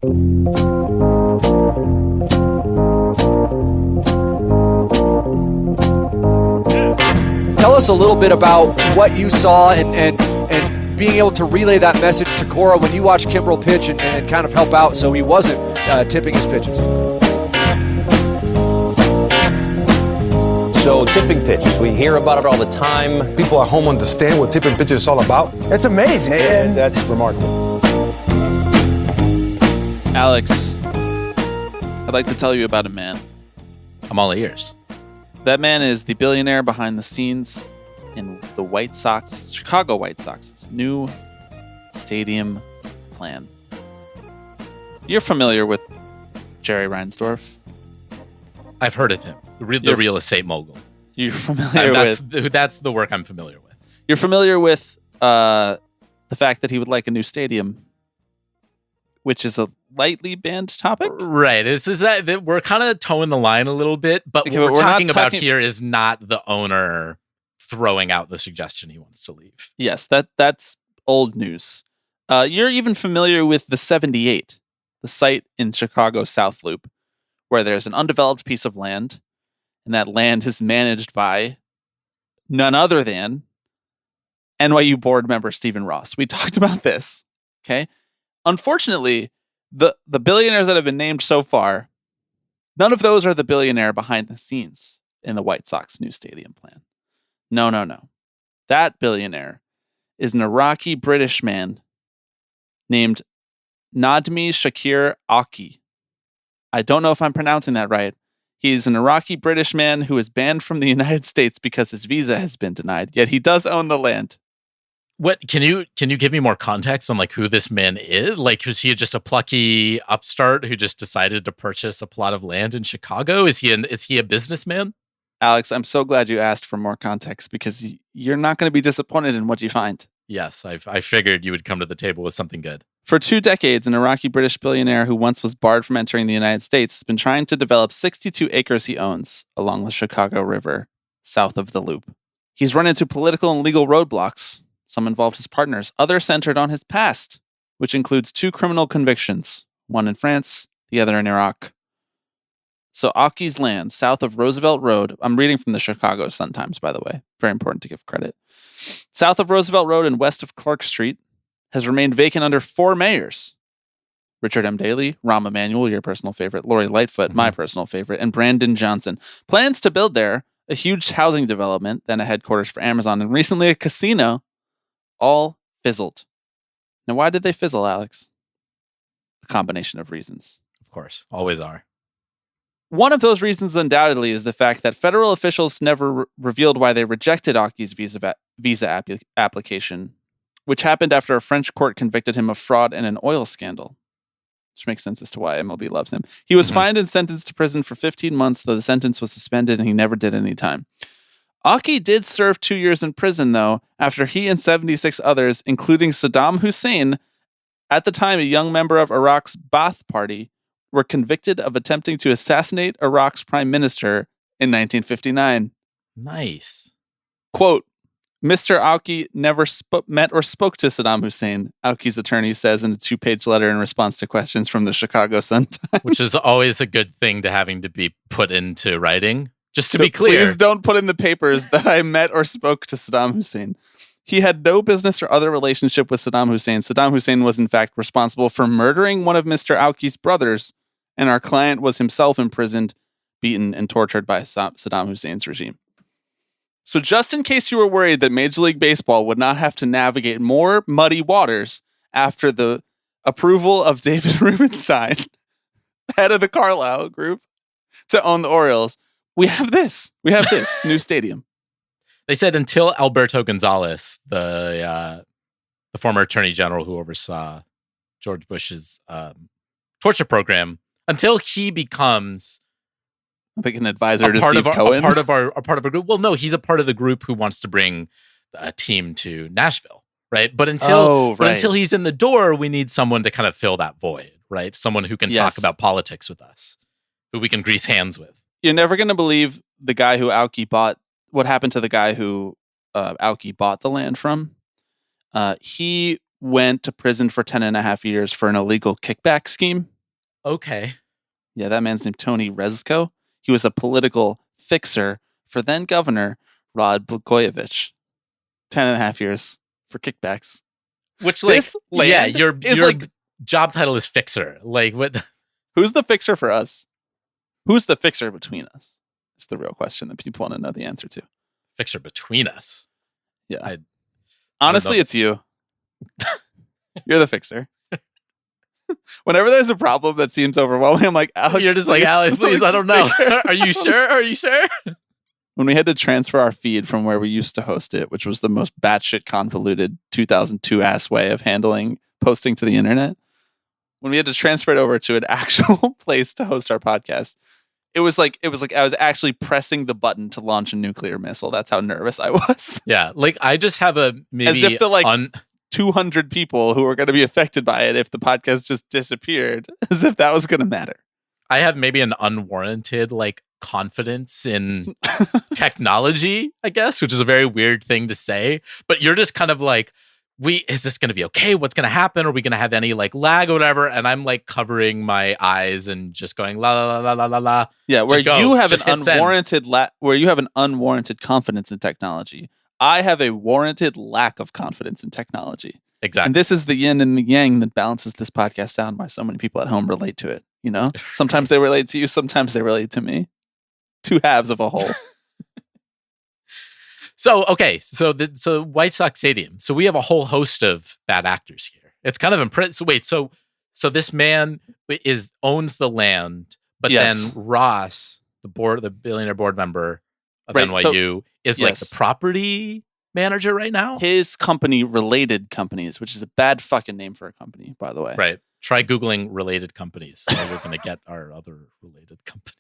Tell us a little bit about what you saw and being able to relay that message to Cora when you watched Kimbrel pitch and kind of help out so he wasn't tipping his pitches. So tipping pitches, we hear about it all the time. People at home understand what tipping pitches is all about. It's amazing. And that's remarkable. Alex, I'd like to tell you about a man. I'm all ears. That man is the billionaire behind the scenes in the White Sox, Chicago White Sox's new stadium plan. You're familiar with Jerry Reinsdorf? I've heard of him, the real estate mogul. You're familiar That's the work I'm familiar with. You're familiar with the fact that he would like a new stadium, which is a lightly banned topic? Right. This is that we're kind of towing the line a little bit, but what we're talking about here is not the owner throwing out the suggestion he wants to leave. Yes, that's old news. You're even familiar with the 78, the site in Chicago South Loop, where there's an undeveloped piece of land, and that land is managed by none other than NYU board member Stephen Ross. We talked about this, okay? Unfortunately, the billionaires that have been named so far, none of those are the billionaire behind the scenes in the White Sox new stadium plan. No. That billionaire is an Iraqi-British man named Nadmi Shakir Aki. I don't know if I'm pronouncing that right. He's an Iraqi-British man who is banned from the United States because his visa has been denied, yet he does own the land. What can you give me more context on like who this man is? Like, was he just a plucky upstart who just decided to purchase a plot of land in Chicago? Is he a businessman? Alex, I'm so glad you asked for more context because you're not going to be disappointed in what you find. Yes, I figured you would come to the table with something good. For 2 decades, an Iraqi-British billionaire who once was barred from entering the United States has been trying to develop 62 acres he owns along the Chicago River, south of the Loop. He's run into political and legal roadblocks. Some involved his partners, others centered on his past, which includes 2 criminal convictions, one in France, the other in Iraq. So Aki's land, south of Roosevelt Road, I'm reading from the Chicago Sun-Times, by the way, very important to give credit. South of Roosevelt Road and west of Clark Street has remained vacant under 4 mayors. Richard M. Daley, Rahm Emanuel, your personal favorite, Lori Lightfoot, my personal favorite, and Brandon Johnson. Plans to build there a huge housing development, then a headquarters for Amazon, and recently a casino, all fizzled. Now, why did they fizzle, Alex? A combination of reasons. Of course, always are. One of those reasons, undoubtedly, is the fact that federal officials never revealed why they rejected Aki's visa application, which happened after a French court convicted him of fraud in an oil scandal. Which makes sense as to why MLB loves him. He was fined and sentenced to prison for 15 months, though the sentence was suspended and he never did any time. Aki did serve 2 years in prison, though, after he and 76 others, including Saddam Hussein, at the time a young member of Iraq's Ba'ath Party, were convicted of attempting to assassinate Iraq's prime minister in 1959. Nice. Quote, Mr. Auki never met or spoke to Saddam Hussein, Auki's attorney says in a 2-page letter in response to questions from the Chicago Sun-Times. Which is always a good thing to having to be put into writing. Just to be clear. Please don't put in the papers that I met or spoke to Saddam Hussein. He had no business or other relationship with Saddam Hussein. Saddam Hussein was in fact responsible for murdering one of Mr. Auki's brothers, and our client was himself imprisoned, beaten, and tortured by Saddam Hussein's regime. So just in case you were worried that Major League Baseball would not have to navigate more muddy waters after the approval of David Rubenstein, head of the Carlyle Group, to own the Orioles, we have this new stadium. They said until Alberto Gonzales, the former attorney general who oversaw George Bush's torture program, until he becomes like an advisor to Steve Cohen, a part of our group. Well, no, he's a part of the group who wants to bring a team to Nashville, right? But until he's in the door, we need someone to kind of fill that void, right? Someone who can talk about politics with us, who we can grease hands with. You're never going to believe the guy who Auki bought. What happened to the guy who Auki bought the land from? He went to prison for 10 and a half years for an illegal kickback scheme. Okay. Yeah, that man's named Tony Rezko. He was a political fixer for then governor Rod Blagojevich. 10 and a half years for kickbacks. Which, like, yeah, your like, job title is fixer. Like, what? Who's the fixer for us? Who's the fixer between us? It's the real question that people want to know the answer to. Fixer between us? Yeah. Honestly, it's you. You're the fixer. Whenever there's a problem that seems overwhelming, I'm like, Alex, you're just like, Alex, please, I don't know. Are you sure? Are you sure? When we had to transfer our feed from where we used to host it, which was the most batshit convoluted 2002 ass way of handling posting to the internet, when we had to transfer it over to an actual place to host our podcast, it was like I was actually pressing the button to launch a nuclear missile. That's how nervous I was. Yeah, like I just have a maybe as if the 200 people who were going to be affected by it if the podcast just disappeared, as if that was going to matter. I have maybe an unwarranted like confidence in technology, I guess, which is a very weird thing to say. But you're just kind of like, is this going to be okay? What's going to happen? Are we going to have any like lag or whatever? And I'm like covering my eyes and just going la la la la la la. Yeah, where you have an unwarranted confidence in technology. I have a warranted lack of confidence in technology. Exactly. And this is the yin and the yang that balances this podcast out, why so many people at home relate to it. You know, sometimes they relate to you, sometimes they relate to me. Two halves of a whole. So White Sox Stadium. So we have a whole host of bad actors here. It's kind of impressive. So wait, so this man owns the land, but then Ross, the billionaire board member of NYU, is like the property manager right now. His company, Related Companies, which is a bad fucking name for a company, by the way. Right. Try Googling related companies. And we're going to get our other related company.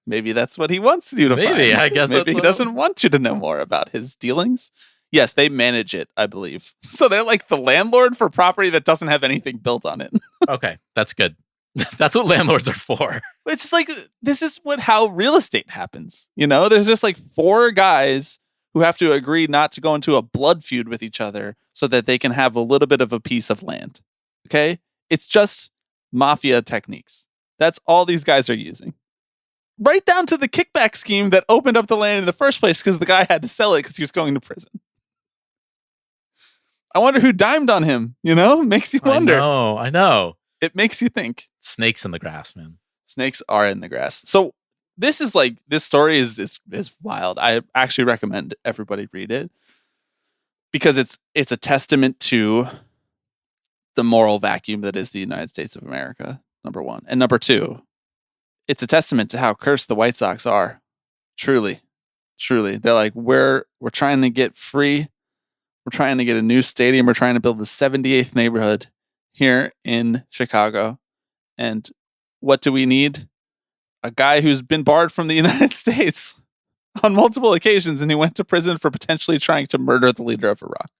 Maybe that's what he wants you to find. Maybe, I guess Maybe he doesn't want you to know more about his dealings. Yes, they manage it, I believe. So they're like the landlord for property that doesn't have anything built on it. Okay, that's good. That's what landlords are for. It's like, this is how real estate happens. You know, there's just like four guys who have to agree not to go into a blood feud with each other so that they can have a little bit of a piece of land. Okay? It's just mafia techniques. That's all these guys are using. Right down to the kickback scheme that opened up the land in the first place because the guy had to sell it because he was going to prison. I wonder who dimed on him, you know? Makes you wonder. I know. It makes you think. Snakes in the grass, man. Snakes are in the grass. So this story is wild. I actually recommend everybody read it because it's a testament to the moral vacuum that is the United States of America, number one. And number two, it's a testament to how cursed the White Sox are. Truly. They're like, we're trying to get free. We're trying to get a new stadium. We're trying to build the 78th neighborhood here in Chicago. And what do we need? A guy who's been barred from the United States on multiple occasions, and he went to prison for potentially trying to murder the leader of Iraq.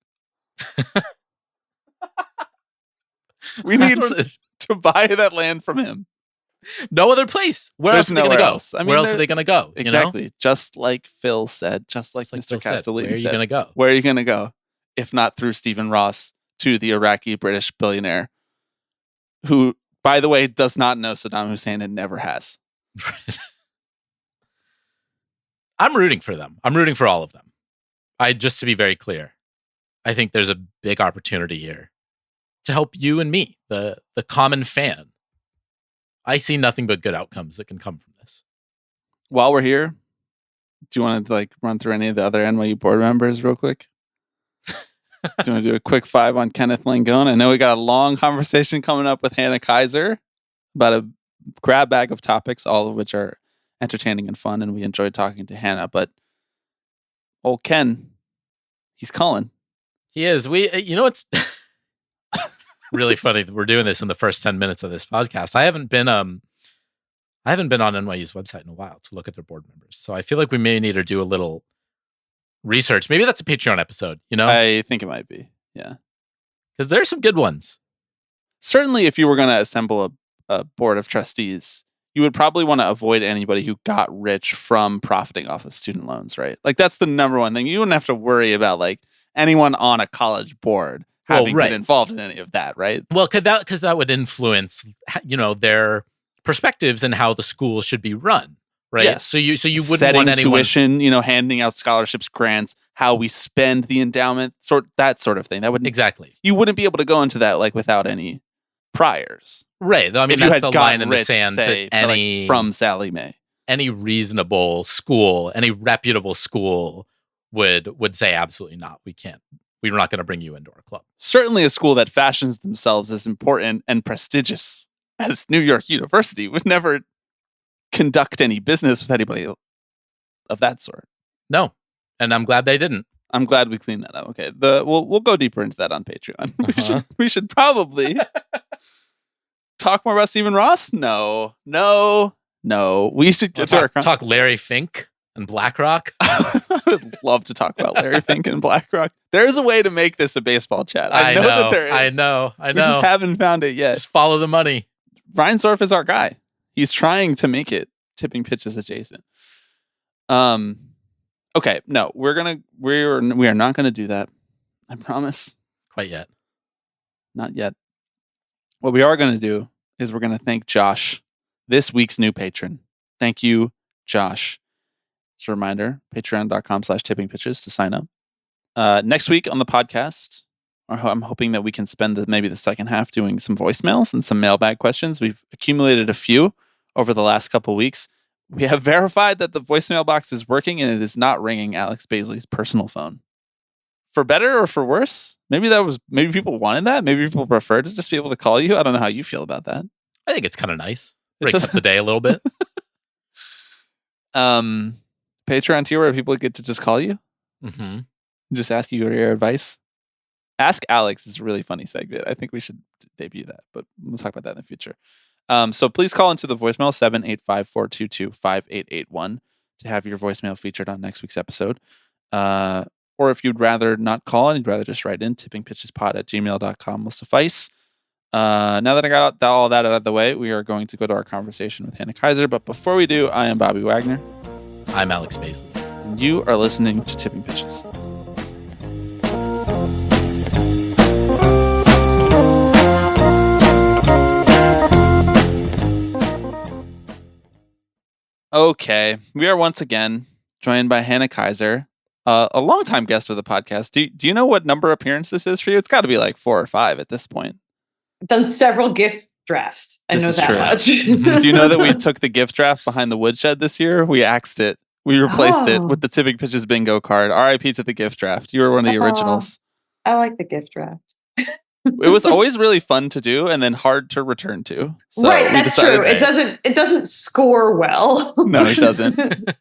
We need to buy that land from him. No other place. Where else are they going to go? I mean, where else are they going to go? Exactly. You know? Just like Phil said, just like Mr. Castellini said. Where are you going to go? Where are you going to go? If not through Stephen Ross to the Iraqi British billionaire, who, by the way, does not know Saddam Hussein and never has. I'm rooting for them. I'm rooting for all of them. Just to be very clear, I think there's a big opportunity here to help you and me, the common fan. I see nothing but good outcomes that can come from this. While we're here, do you want to run through any of the other NYU board members real quick? Do you want to do a quick 5 on Kenneth Langone? I know we got a long conversation coming up with Hannah Kaiser about a grab bag of topics, all of which are entertaining and fun, and we enjoyed talking to Hannah. But old Ken, he's calling. He is. It's really funny that we're doing this in the first 10 minutes of this podcast. I haven't been on NYU's website in a while to look at their board members. So I feel like we may need to do a little research. Maybe that's a Patreon episode, you know? I think it might be. Yeah. Because there's some good ones. Certainly, if you were going to assemble a board of trustees, you would probably want to avoid anybody who got rich from profiting off of student loans, right? Like, that's the number one thing. You wouldn't have to worry about anyone on a college board having been involved in any of that, right? Well, because that would influence, their perspectives and how the school should be run, right? Yes. So you wouldn't setting want anyone tuition, handing out scholarships, grants, how we spend the endowment, that sort of thing. That would exactly. You wouldn't be able to go into that without any priors, right? I mean, if that's the line in the sand. Say, that from Sally Mae, any reasonable school, any reputable school would say absolutely not. We can't. We're not going to bring you into our club. Certainly, a school that fashions themselves as important and prestigious as New York University would never conduct any business with anybody of that sort. No, and I'm glad they didn't. I'm glad we cleaned that up. Okay, we'll go deeper into that on Patreon. We should probably talk more about Stephen Ross. No. We should talk Larry Fink and BlackRock. I would love to talk about Larry Fink and BlackRock. There's a way to make this a baseball chat. I know that there is. I know. We just haven't found it yet. Just follow the money. Reinsdorf is our guy. He's trying to make it tipping pitches adjacent. Okay, no, we are not gonna do that. I promise. Quite yet. Not yet. What we are gonna do is we're gonna thank Josh, this week's new patron. Thank you, Josh. Just a reminder, patreon.com/tippingpitches to sign up. Next week on the podcast, I'm hoping that we can spend maybe the second half doing some voicemails and some mailbag questions. We've accumulated a few over the last couple weeks. We have verified that the voicemail box is working and it is not ringing Alex Baisley's personal phone. For better or for worse, maybe people wanted that. Maybe people prefer to just be able to call you. I don't know how you feel about that. I think it's kind of nice. Breaks up the day a little bit. Patreon tier where people get to just call you. Mm-hmm. Just ask you your advice. Ask Alex is a really funny segment. I think we should debut that, but we'll talk about that in the future. So please call into the voicemail 785-422-5881 to have your voicemail featured on next week's episode. Or if you'd rather not call and you'd rather just write in, tippingpitchespod@gmail.com will suffice. Now that I got all that out of the way, we are going to go to our conversation with Hannah Kaiser. But before we do, I am Bobby Wagner. I'm Alex Baisley. And you are listening to Tipping Pitches. Okay, we are once again joined by Hannah Kaiser, a longtime guest of the podcast. Do you know what number appearance this is for you? It's got to be like 4 or 5 at this point. I've done several gift drafts. I know that much. Do you know that we took the gift draft behind the woodshed this year? We axed it. We replaced it with the Tipping Pitches bingo card. RIP to the gift draft. You were one of the originals. I like the gift draft. It was always really fun to do and then hard to return to. So right, that's true. It doesn't score well. No, it doesn't.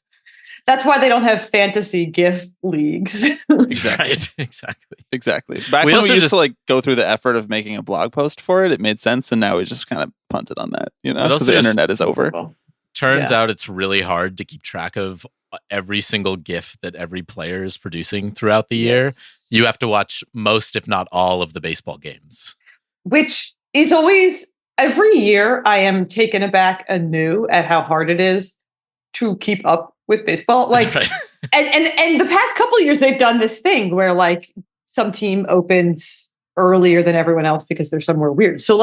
That's why they don't have fantasy gift leagues. Exactly. Back when we used to go through the effort of making a blog post for it, it made sense, and now we just kind of punted on that, because the internet is over. Turns out it's really hard to keep track of every single GIF that every player is producing throughout the year. You have to watch most, if not all, of the baseball games. Which is always, every year, I am taken aback anew at how hard it is to keep up with baseball. Like, right. and the past couple of years, they've done this thing where some team opens earlier than everyone else because they're somewhere weird. So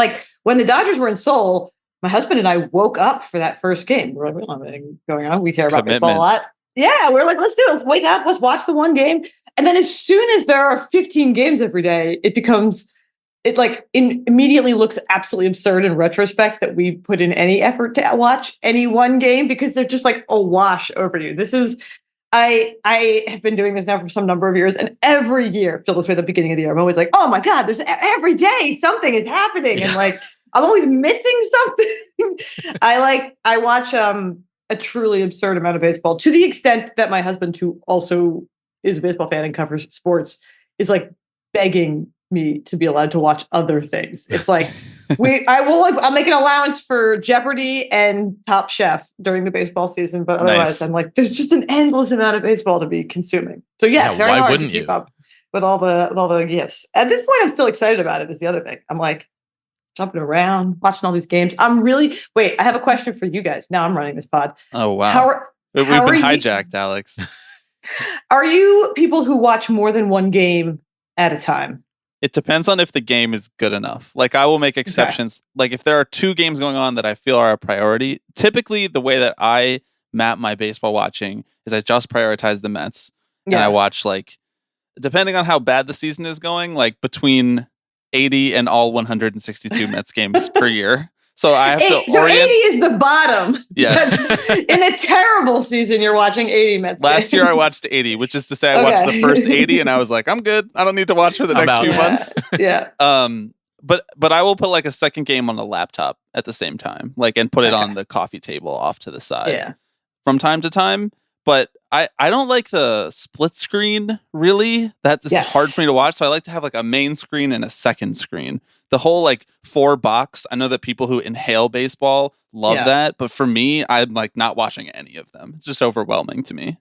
when the Dodgers were in Seoul, my husband and I woke up for that first game. We're like, we don't have anything going on. We care about baseball a lot. Yeah, we're like, let's do it. Let's wake up. Let's watch the one game. And then as soon as there are 15 games every day, it immediately looks absolutely absurd in retrospect that we put in any effort to watch any one game because they're just awash over you. This is, I have been doing this now for some number of years, and every year, feel this way at the beginning of the year, I'm always like, oh my God, there's every day something is happening. And I'm always missing something. I watch a truly absurd amount of baseball to the extent that my husband, who also is a baseball fan and covers sports, is begging me to be allowed to watch other things. It's I'll make an allowance for Jeopardy and Top Chef during the baseball season, but otherwise I'm there's just an endless amount of baseball to be consuming. So it's very hard to keep up with all the gifts. At this point, I'm still excited about it. Is the other thing. I'm jumping around, watching all these games. I have a question for you guys. Now I'm running this pod. Oh, wow. We've been hijacked, Alex. Are you people who watch more than one game at a time? It depends on if the game is good enough. Like, I will make exceptions. Okay. Like, if there are 2 games going on that I feel are a priority, typically the way that I map my baseball watching is I just prioritize the Mets. Yes. And I watch, like, depending on how bad the season is going, like between 80 and all 162 Mets games per year. So I have to orient. So 80 is the bottom. Yes. In a terrible season, you're watching 80 Mets Last games. year I watched 80, which is to say I watched the first 80 and I was like, I'm good. I don't need to watch for the next few months. Yeah. But I will put like a second game on the laptop at the same time, like, and put it on the coffee table off to the side from time to time. But I don't like the split screen, really. That's hard for me to watch. So I like to have like a main screen and a second screen. The whole like 4 box. I know that people who inhale baseball love that. But for me, I'm like not watching any of them. It's just overwhelming to me.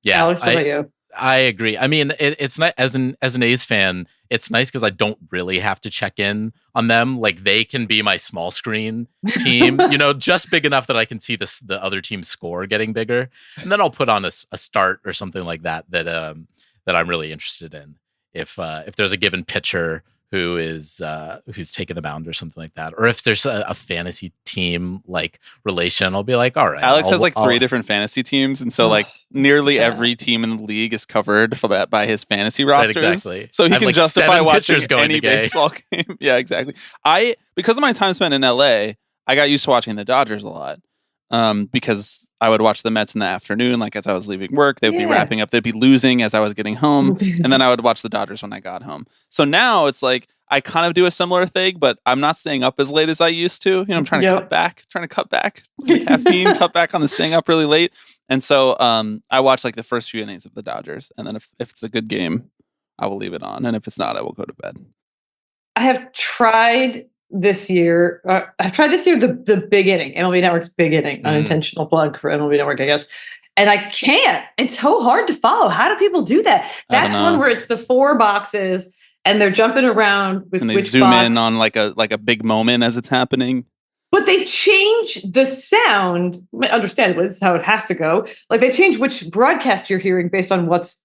Yeah. Alex, what about you? I agree. I mean, it's not as an A's fan. It's nice because I don't really have to check in on them. Like, they can be my small screen team, just big enough that I can see the other team's score getting bigger, and then I'll put on a start or something like that I'm really interested in. If there's a given pitcher who's taking the mound or something like that, or if there's a fantasy team like relation, I'll be like, all right. Alex has like 3 different fantasy teams, and so like nearly every team in the league is covered by his fantasy rosters. Right, exactly. So he can like justify watching any today. baseball game. Yeah, exactly. Because of my time spent in LA, I got used to watching the Dodgers a lot. Because I would watch the Mets in the afternoon, like as I was leaving work, they would be wrapping up, they'd be losing as I was getting home, and then I would watch the Dodgers when I got home. So now it's like I kind of do a similar thing, but I'm not staying up as late as I used to. I'm trying to cut back the caffeine, cut back on the staying up really late. And so I watch like the first few innings of the Dodgers, and then if it's a good game, I will leave it on, and if it's not, I will go to bed. I have tried this year. The big inning, MLB Network's big inning, unintentional plug for MLB Network, I guess. And I can't. It's so hard to follow. How do people do that? That's one where it's the 4 boxes and they're jumping around with and they which zoom box. in on like a big moment as it's happening. But they change the sound. Understandably, this is how it has to go. Like, they change which broadcast you're hearing based on what's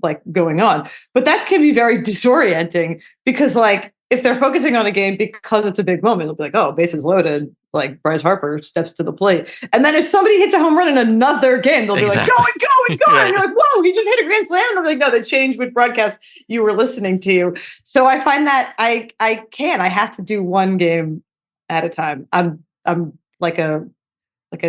like going on. But that can be very disorienting because, like, if they're focusing on a game because it's a big moment, they'll be like, oh, bases loaded, like Bryce Harper steps to the plate. And then if somebody hits a home run in another game, they'll be like, going. Right. And you're like, whoa, he just hit a grand slam. And they'll be like, no, they changed which broadcast you were listening to. So I find that I have to do one game at a time. I'm like a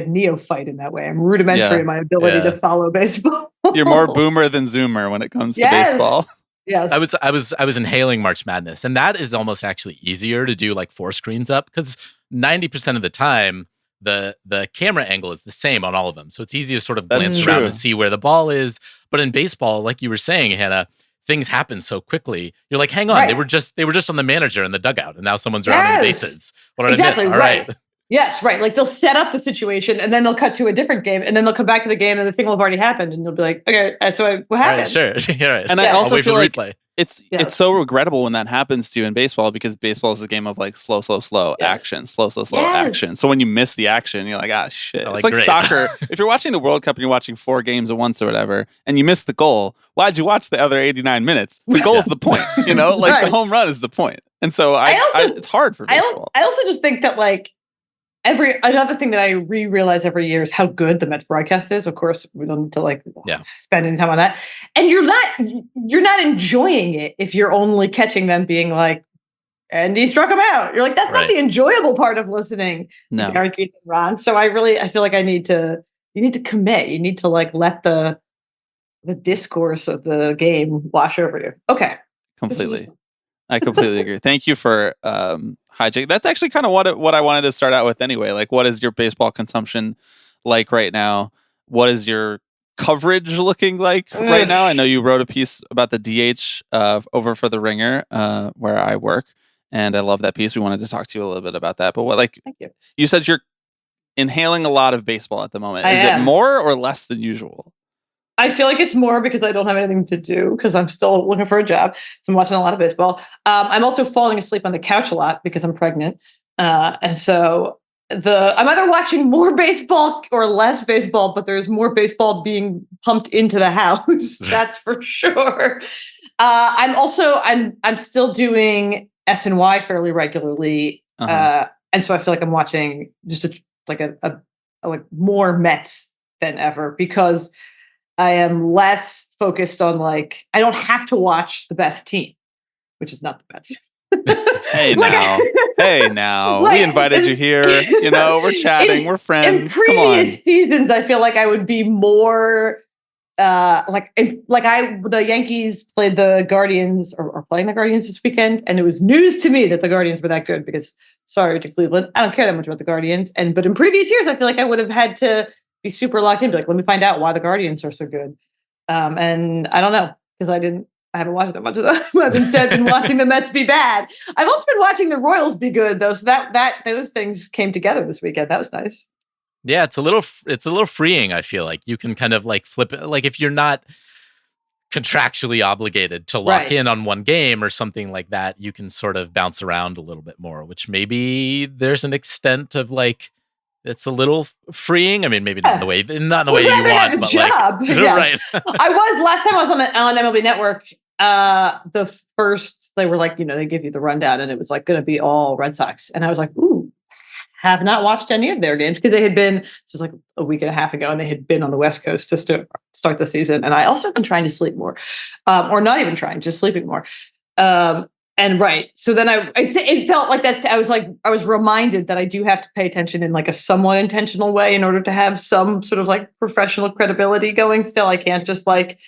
neophyte in that way. I'm rudimentary in my ability to follow baseball. You're more boomer than zoomer when it comes to baseball. Yes. I was inhaling March Madness, and that is almost actually easier to do like 4 screens up because 90% of the time the camera angle is the same on all of them. So it's easy to sort of glance around and see where the ball is. But in baseball, like you were saying, Hannah, things happen so quickly. You're like, hang on, they were just on the manager in the dugout, and now someone's rounding the bases. What did I miss? All right. Yes, right. Like, they'll set up the situation and then they'll cut to a different game and then they'll come back to the game and the thing will have already happened and you'll be like, okay, that's what happened. Right, sure. Right. And I also feel like it's so regrettable when that happens to you in baseball because baseball is a game of like slow action, slow action. So when you miss the action, you're like, shit. It's like soccer. If you're watching the World Cup and you're watching 4 games at once or whatever, and you miss the goal, why'd you watch the other 89 minutes? The goal is the point, the home run is the point. And so it's hard for baseball. I also just think that like, another thing that I realize every year is how good the Mets broadcast is. Of course, we don't need to spend any time on that. And you're not enjoying it if you're only catching them being like, and he struck him out. You're like, that's not the enjoyable part of listening. No, Keith and Ron. So I feel like you need to commit. You need to like let the discourse of the game wash over you. Okay, completely. I completely agree. Thank you for hijack. That's actually kind of what I wanted to start out with anyway. Like, what is your baseball consumption like right now? What is your coverage looking like right now? I know you wrote a piece about the DH over for The Ringer, where I work, and I love that piece. We wanted to talk to you a little bit about that. But Thank you. You said you're inhaling a lot of baseball at the moment. Is it more or less than usual? I feel like it's more because I don't have anything to do because I'm still looking for a job. So I'm watching a lot of baseball. I'm also falling asleep on the couch a lot because I'm pregnant. And so I'm either watching more baseball or less baseball, but there's more baseball being pumped into the house. That's for sure. I'm still doing SNY fairly regularly, and so I feel like I'm watching just like more Mets than ever because I am less focused on like I don't have to watch the best team, which is not the Mets. Hey now, we invited you here. You know, we're chatting, we're friends. In previous seasons, I feel like I would be more the Yankees played the Guardians or are playing the Guardians this weekend, and it was news to me that the Guardians were that good because sorry to Cleveland, I don't care that much about the Guardians. But in previous years, I feel like I would have had to be super locked in, be like, let me find out why the Guardians are so good. And I don't know because I haven't watched that much of them. I've instead been watching the Mets be bad. I've also been watching the Royals be good though. So that those things came together this weekend. That was nice. Yeah, it's a little freeing. I feel like you can kind of like flip it. Like if you're not contractually obligated to lock in on one game or something like that, you can sort of bounce around a little bit more, which maybe there's an extent of like, it's a little freeing. I mean, maybe not in the way you want, but job. Like, right. I was last time I was on MLB Network. The first they were like, they give you the rundown, and it was like going to be all Red Sox, and I was like, ooh, have not watched any of their games because they had been. This was like a week and a half ago, and they had been on the West Coast to start the season, and I also have been trying to sleep more, or not even trying, just sleeping more. So then it felt like that's, I was reminded that I do have to pay attention in like a somewhat intentional way in order to have some sort of like professional credibility going still. I can't just like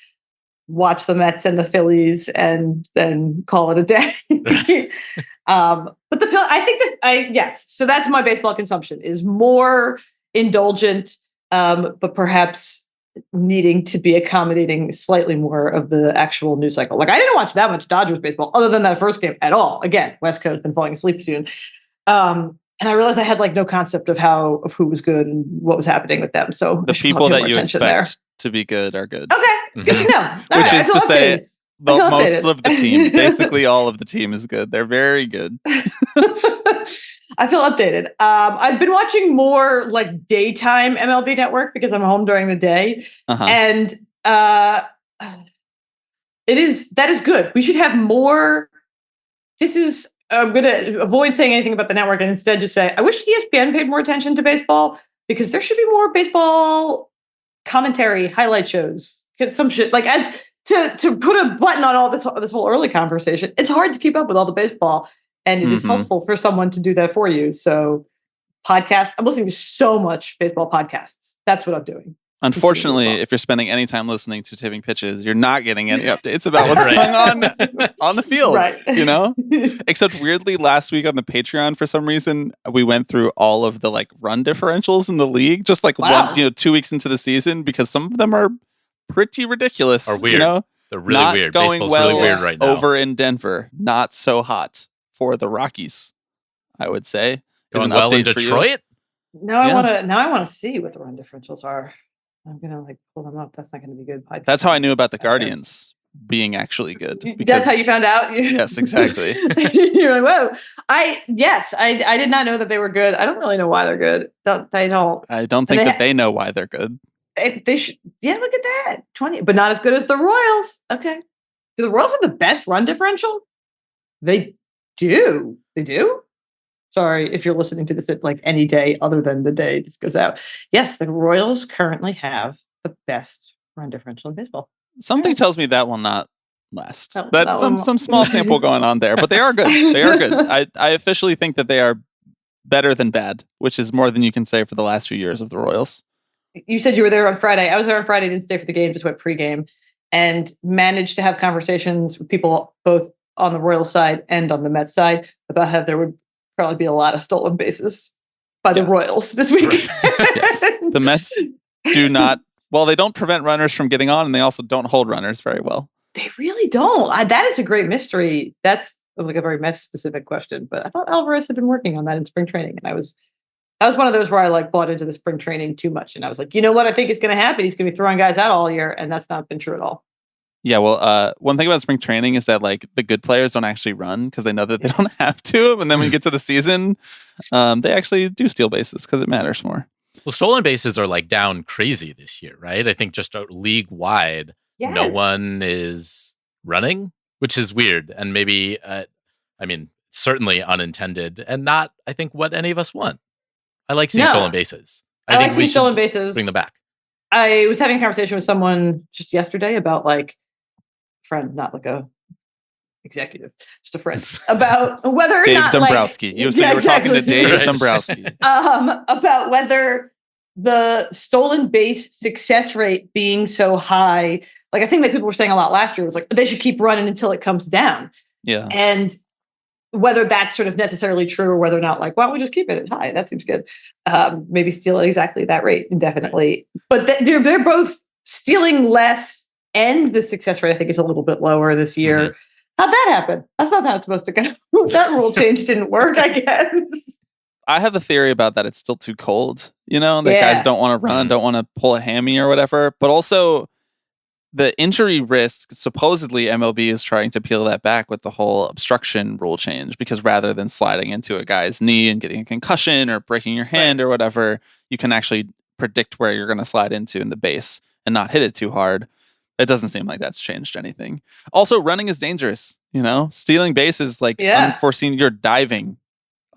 watch the Mets and the Phillies and then call it a day. But yes. So that's my baseball consumption is more indulgent, but perhaps needing to be accommodating slightly more of the actual news cycle. Like I didn't watch that much Dodgers baseball other than that first game at all. Again, West Coast been falling asleep soon. And I realized I had like no concept of who was good and what was happening with them. So the people that you expect to be good are good. Okay, good to know. Which is to say, most of the team, basically all of the team is good. They're very good. I feel updated. I've been watching more like daytime MLB Network because I'm home during the day, and that is good. We should have more. I'm going to avoid saying anything about the network and instead just say I wish ESPN paid more attention to baseball because there should be more baseball commentary, highlight shows, get some shit like to put a button on all this whole early conversation. It's hard to keep up with all the baseball. And it is helpful for someone to do that for you. So podcasts, I'm listening to so much baseball podcasts. That's what I'm doing. Unfortunately, if you're spending any time listening to Tipping Pitches, you're not getting any updates about what's going on the field, Except weirdly, last week on the Patreon, for some reason, we went through all of the like run differentials in the league, just like 2 weeks into the season, because some of them are pretty ridiculous. Or weird. They're really not weird. Going Baseball's well really weird right now. Over in Denver, not so hot for the Rockies, I would say. Going well in Detroit? Now I want to see what the run differentials are. I'm gonna like pull them up. That's not gonna be good. That's how I knew about the Guardians being actually good. That's how you found out? Yes, exactly. You're like, whoa. I did not know that they were good. I don't really know why they're good. They don't. I don't think that they know why they're good. They should. Yeah, look at that. 20, but not as good as the Royals. Okay. Do the Royals have the best run differential? They do. They do? Sorry if you're listening to this at like any day other than the day this goes out. Yes, the Royals currently have the best run differential in baseball. Something tells me that will not last. That's some small sample going on there, but they are good. They are good. I officially think that they are better than bad, which is more than you can say for the last few years of the Royals. You said you were there on Friday. I was there on Friday, didn't stay for the game, just went pregame and managed to have conversations with people both on the Royals side and on the Mets side about how there would probably be a lot of stolen bases by the Royals this week. Yes. The Mets do not, they don't prevent runners from getting on, and they also don't hold runners very well. They really don't. That is a great mystery. That's like a very Mets-specific question, but I thought Alvarez had been working on that in spring training, and that was one of those where I like bought into the spring training too much, and I was like, you know what? I think is going to happen. He's going to be throwing guys out all year, and that's not been true at all. Yeah, well, one thing about spring training is that like the good players don't actually run because they know that they don't have to. And then when you get to the season, they actually do steal bases because it matters more. Well, stolen bases are like down crazy this year, right? I think just league wide, no one is running, which is weird. And maybe, certainly unintended and not, I think, what any of us want. I like seeing stolen bases. I think like seeing stolen bases. Bring them back. I was having a conversation with someone just yesterday about like friend, not like a executive, just a friend, about whether or Dave not Dombrowski. Like, you were talking to Dave Dombrowski. About whether the stolen base success rate being so high, like I think that people were saying a lot last year was like they should keep running until it comes down. Yeah. And whether that's sort of necessarily true or whether or not like, why don't we just keep it high? That seems good. Maybe steal at exactly that rate indefinitely. But they're both stealing less and the success rate I think is a little bit lower this year. Mm-hmm. How'd that happen? That's not how it's supposed to go. That rule change didn't work, I guess. I have a theory about that. It's still too cold, that guys don't want to run, don't want to pull a hammy or whatever. But also the injury risk, supposedly MLB is trying to peel that back with the whole obstruction rule change, because rather than sliding into a guy's knee and getting a concussion or breaking your hand or whatever, you can actually predict where you're going to slide into in the base and not hit it too hard. It doesn't seem like that's changed anything. Also, running is dangerous, stealing bases, unforeseen, you're diving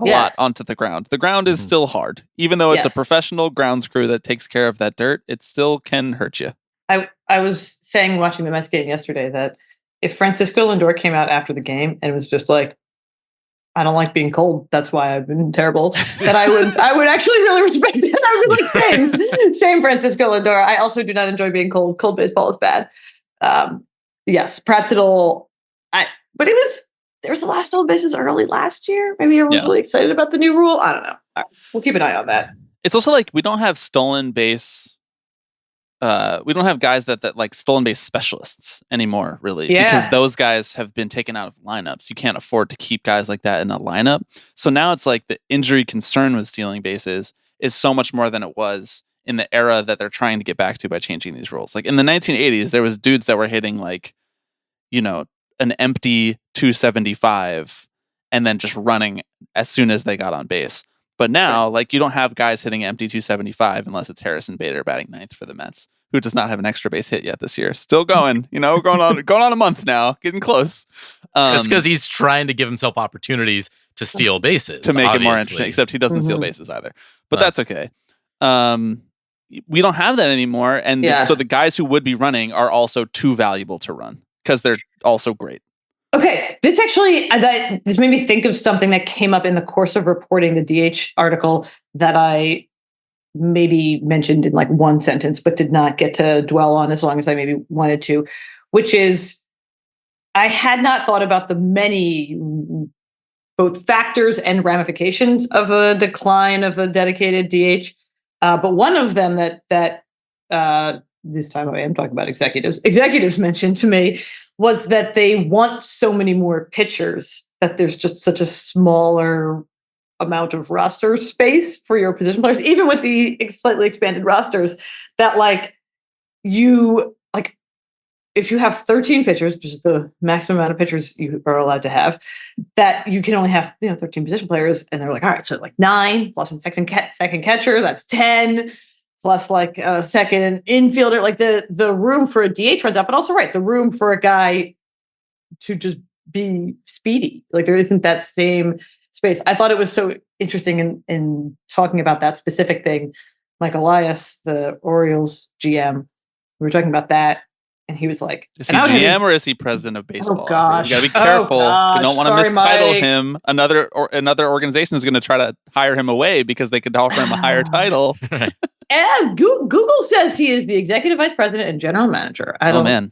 a lot onto the ground. The ground is still hard. Even though it's a professional grounds crew that takes care of that dirt, it still can hurt you. I was saying watching the Mets game yesterday that if Francisco Lindor came out after the game and was just like, I don't like being cold, that's why I've been terrible, that I would actually really respect it. I would like same Francisco Lindor. I also do not enjoy being cold. Cold baseball is bad. Yes, perhaps but there was a lot of stolen bases early last year. Maybe everyone was really excited about the new rule. I don't know. All right, we'll keep an eye on that. It's also like we don't have stolen base. We don't have guys that like stolen base specialists anymore, really, because those guys have been taken out of lineups. You can't afford to keep guys like that in a lineup. So now it's like the injury concern with stealing bases is so much more than it was in the era that they're trying to get back to by changing these rules. Like in the 1980s, there was dudes that were hitting like, an empty 275 and then just running as soon as they got on base. But now, like, you don't have guys hitting empty 275 unless it's Harrison Bader batting ninth for the Mets, who does not have an extra base hit yet this year. Still going, going on a month now, getting close. That's because he's trying to give himself opportunities to steal bases. To make it more interesting, except he doesn't steal bases either. But that's okay. We don't have that anymore. And so the guys who would be running are also too valuable to run because they're also great. Okay, this actually, this made me think of something that came up in the course of reporting the DH article that I maybe mentioned in like one sentence, but did not get to dwell on as long as I maybe wanted to, which is I had not thought about the many both factors and ramifications of the decline of the dedicated DH. But one of them that this time I am talking about executives mentioned to me was that they want so many more pitchers that there's just such a smaller amount of roster space for your position players, even with the slightly expanded rosters, that like if you have 13 pitchers, which is the maximum amount of pitchers you are allowed to have, that you can only have 13 position players, and they're like, all right, so like 9 plus a second catcher, that's 10 plus like a second infielder. Like the room for a DH runs out, but also the room for a guy to just be speedy. Like there isn't that same space. I thought it was so interesting in talking about that specific thing. Mike Elias, the Orioles GM, we were talking about that. And he was like, is he GM or is he president of baseball? Oh gosh. You gotta be careful. You don't want to mistitle him. Another organization is going to try to hire him away because they could offer him a higher title. And Google says he is the executive vice president and general manager. Oh man.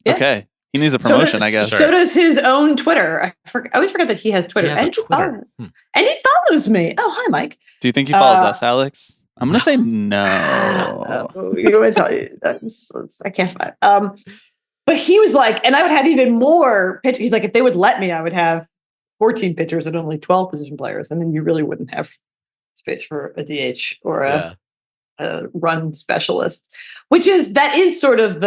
Yeah. Okay. He needs a promotion, I guess. So does his own Twitter. I always forget that he has Twitter. He has a Twitter. And he follows me. Oh, hi, Mike. Do you think he follows us, Alex? I'm going to say no. I tell you, I can't find. But he was like, and I would have even more pitchers. He's like, if they would let me, I would have 14 pitchers and only 12 position players. And then you really wouldn't have space for a DH or a run specialist, that is sort of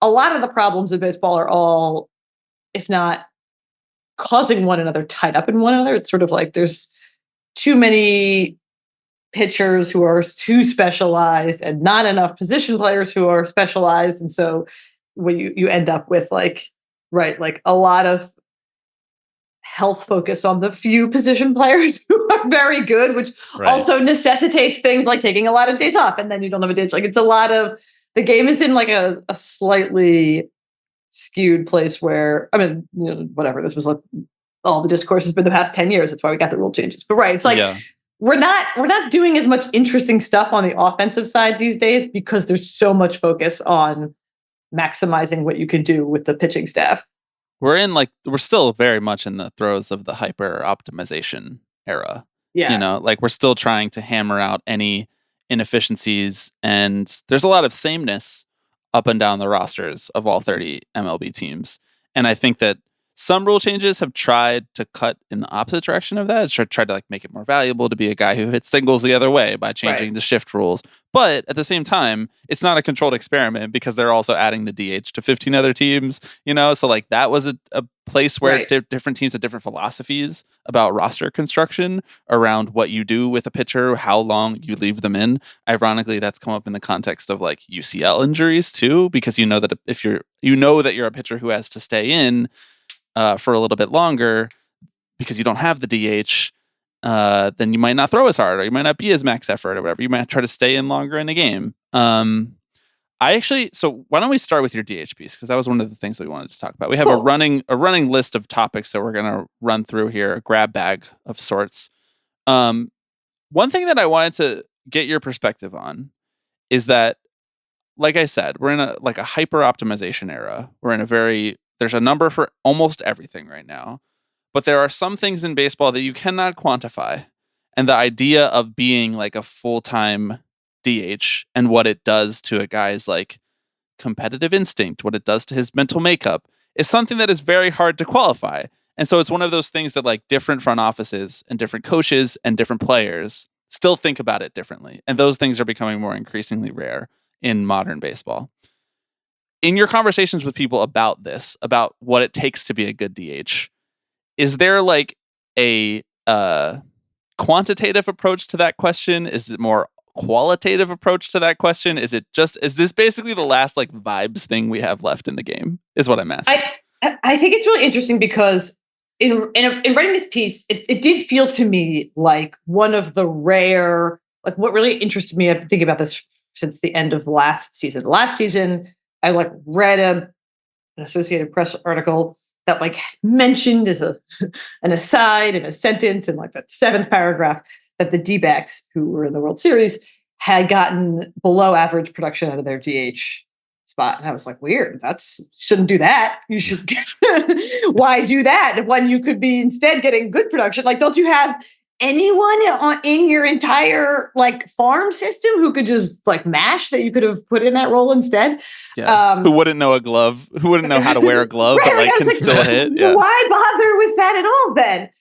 a lot of the problems in baseball are all, if not causing one another, tied up in one another. It's sort of like there's too many pitchers who are too specialized and not enough position players who are specialized. And so when you end up with like a lot of health focus on the few position players who are very good, which also necessitates things like taking a lot of days off, and then you don't have a day. Like it's a lot of, the game is in like a slightly skewed place where, I mean, whatever, this was like all the discourse has been the past 10 years. That's why we got the rule changes. But it's like we're not doing as much interesting stuff on the offensive side these days because there's so much focus on maximizing what you can do with the pitching staff. We're still very much in the throes of the hyper optimization era. Yeah. Like we're still trying to hammer out any inefficiencies, and there's a lot of sameness up and down the rosters of all 30 MLB teams. And I think that some rule changes have tried to cut in the opposite direction of that. It's tried to like make it more valuable to be a guy who hits singles the other way by changing the shift rules. But at the same time, it's not a controlled experiment because they're also adding the DH to 15 other teams, So like that was a place where different teams had different philosophies about roster construction around what you do with a pitcher, how long you leave them in. Ironically, that's come up in the context of like UCL injuries too, because that if you're a pitcher who has to stay in for a little bit longer because you don't have the DH, then you might not throw as hard, or you might not be as max effort, or whatever. You might try to stay in longer in a game. So why don't we start with your DH piece, because that was one of the things that we wanted to talk about. We have a running list of topics that we're going to run through here, a grab bag of sorts. One thing that I wanted to get your perspective on is that, like I said, we're in a hyper optimization era. We're in there's a number for almost everything right now. But there are some things in baseball that you cannot quantify. And the idea of being like a full-time DH and what it does to a guy's like competitive instinct, what it does to his mental makeup, is something that is very hard to qualify. And so it's one of those things that like different front offices and different coaches and different players still think about it differently. And those things are becoming more increasingly rare in modern baseball. In your conversations with people about this, about what it takes to be a good DH, is there like a quantitative approach to that question? Is it more qualitative approach to that question? Is this basically the last like vibes thing we have left in the game, is what I'm asking? I think it's really interesting because in writing this piece, it did feel to me like one of the rare, like what really interested me, I've been thinking about this since the end of last season. Last season, I like read an Associated Press article that like mentioned as an aside in a sentence in like that 7th paragraph that the D-backs, who were in the World Series, had gotten below average production out of their DH spot. And I was like, weird, shouldn't do that. You should, why do that when you could be instead getting good production? Like, don't you have anyone in your entire like farm system who could just like mash that you could have put in that role instead? Yeah. Who wouldn't know a glove? Who wouldn't know how to wear a glove, but like can still hit? Yeah. Why bother with that at all then?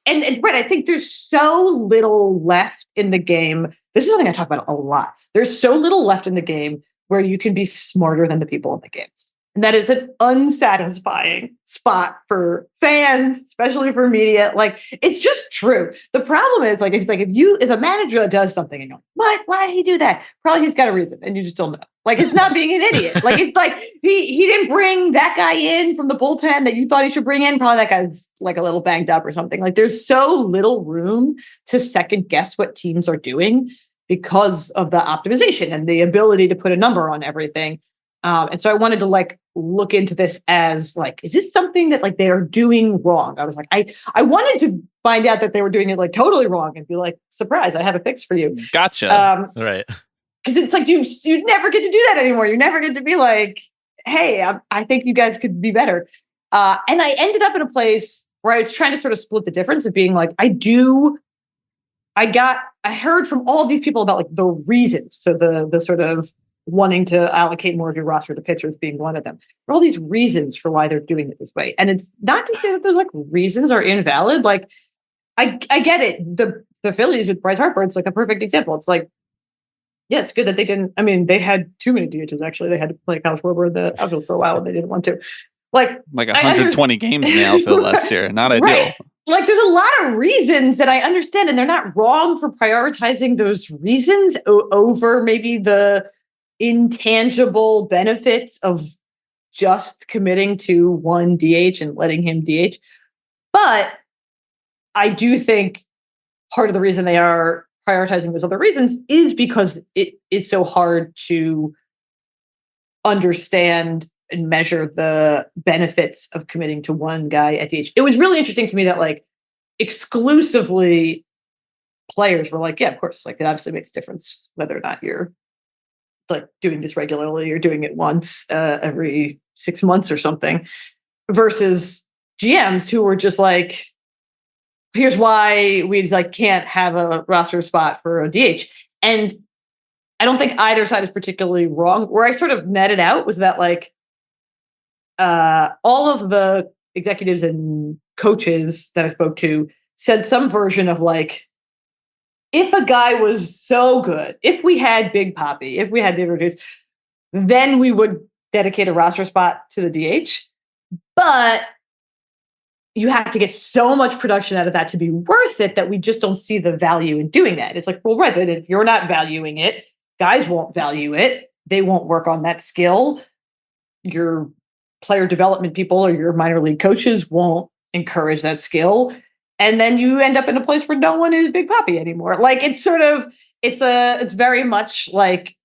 And Brett, I think there's so little left in the game. This is something I talk about a lot. There's so little left in the game where you can be smarter than the people in the game. And that is an unsatisfying spot for fans, especially for media. Like, it's just true. The problem is, like, if you, as a manager, does something and you're like, what? Why did he do that? Probably he's got a reason, and you just don't know. Like, it's not being an idiot. Like, it's like he didn't bring that guy in from the bullpen that you thought he should bring in. Probably that guy's like a little banged up or something. Like, there's so little room to second guess what teams are doing because of the optimization and the ability to put a number on everything. And so I wanted to like look into this as like, is this something that like they are doing wrong? I was like, I wanted to find out that they were doing it like totally wrong and be like, surprise, I have a fix for you. Gotcha. Right. Because it's like, you never get to do that anymore. You never get to be like, hey, I think you guys could be better. And I ended up in a place where I was trying to sort of split the difference of being like, I heard from all these people about like the reasons. So the sort of wanting to allocate more of your roster to pitchers being one of them. There are all these reasons for why they're doing it this way. And it's not to say that those like reasons are invalid. Like I get it. The Phillies with Bryce Harper, it's like a perfect example. It's like Yeah, it's good that they didn't. I mean, they had too many DHs, actually. They had to play Kyle Schwarber in the outfield for a while and they didn't want to. Like 120 games in the outfield last year. Not ideal. Right. Like there's a lot of reasons that I understand, and they're not wrong for prioritizing those reasons over maybe the intangible benefits of just committing to one DH and letting him DH. But I do think part of the reason they are prioritizing those other reasons is because it is so hard to understand and measure the benefits of committing to one guy at DH. It was really interesting to me that like exclusively players were like, yeah, of course, like it obviously makes a difference whether or not you're like doing this regularly or doing it once every 6 months or something, versus GMs who were just like, here's why we like can't have a roster spot for a DH. And I don't think either side is particularly wrong. Where I sort of netted out was that like all of the executives and coaches that I spoke to said some version of like, if a guy was so good, if we had Big Papi, if we had David Ortiz, then we would dedicate a roster spot to the DH. But you have to get so much production out of that to be worth it that we just don't see the value in doing that. It's like, well, right, then if you're not valuing it, guys won't value it. They won't work on that skill. Your player development people or your minor league coaches won't encourage that skill. And then you end up in a place where no one is Big Papi anymore. Like it's sort of, it's very much like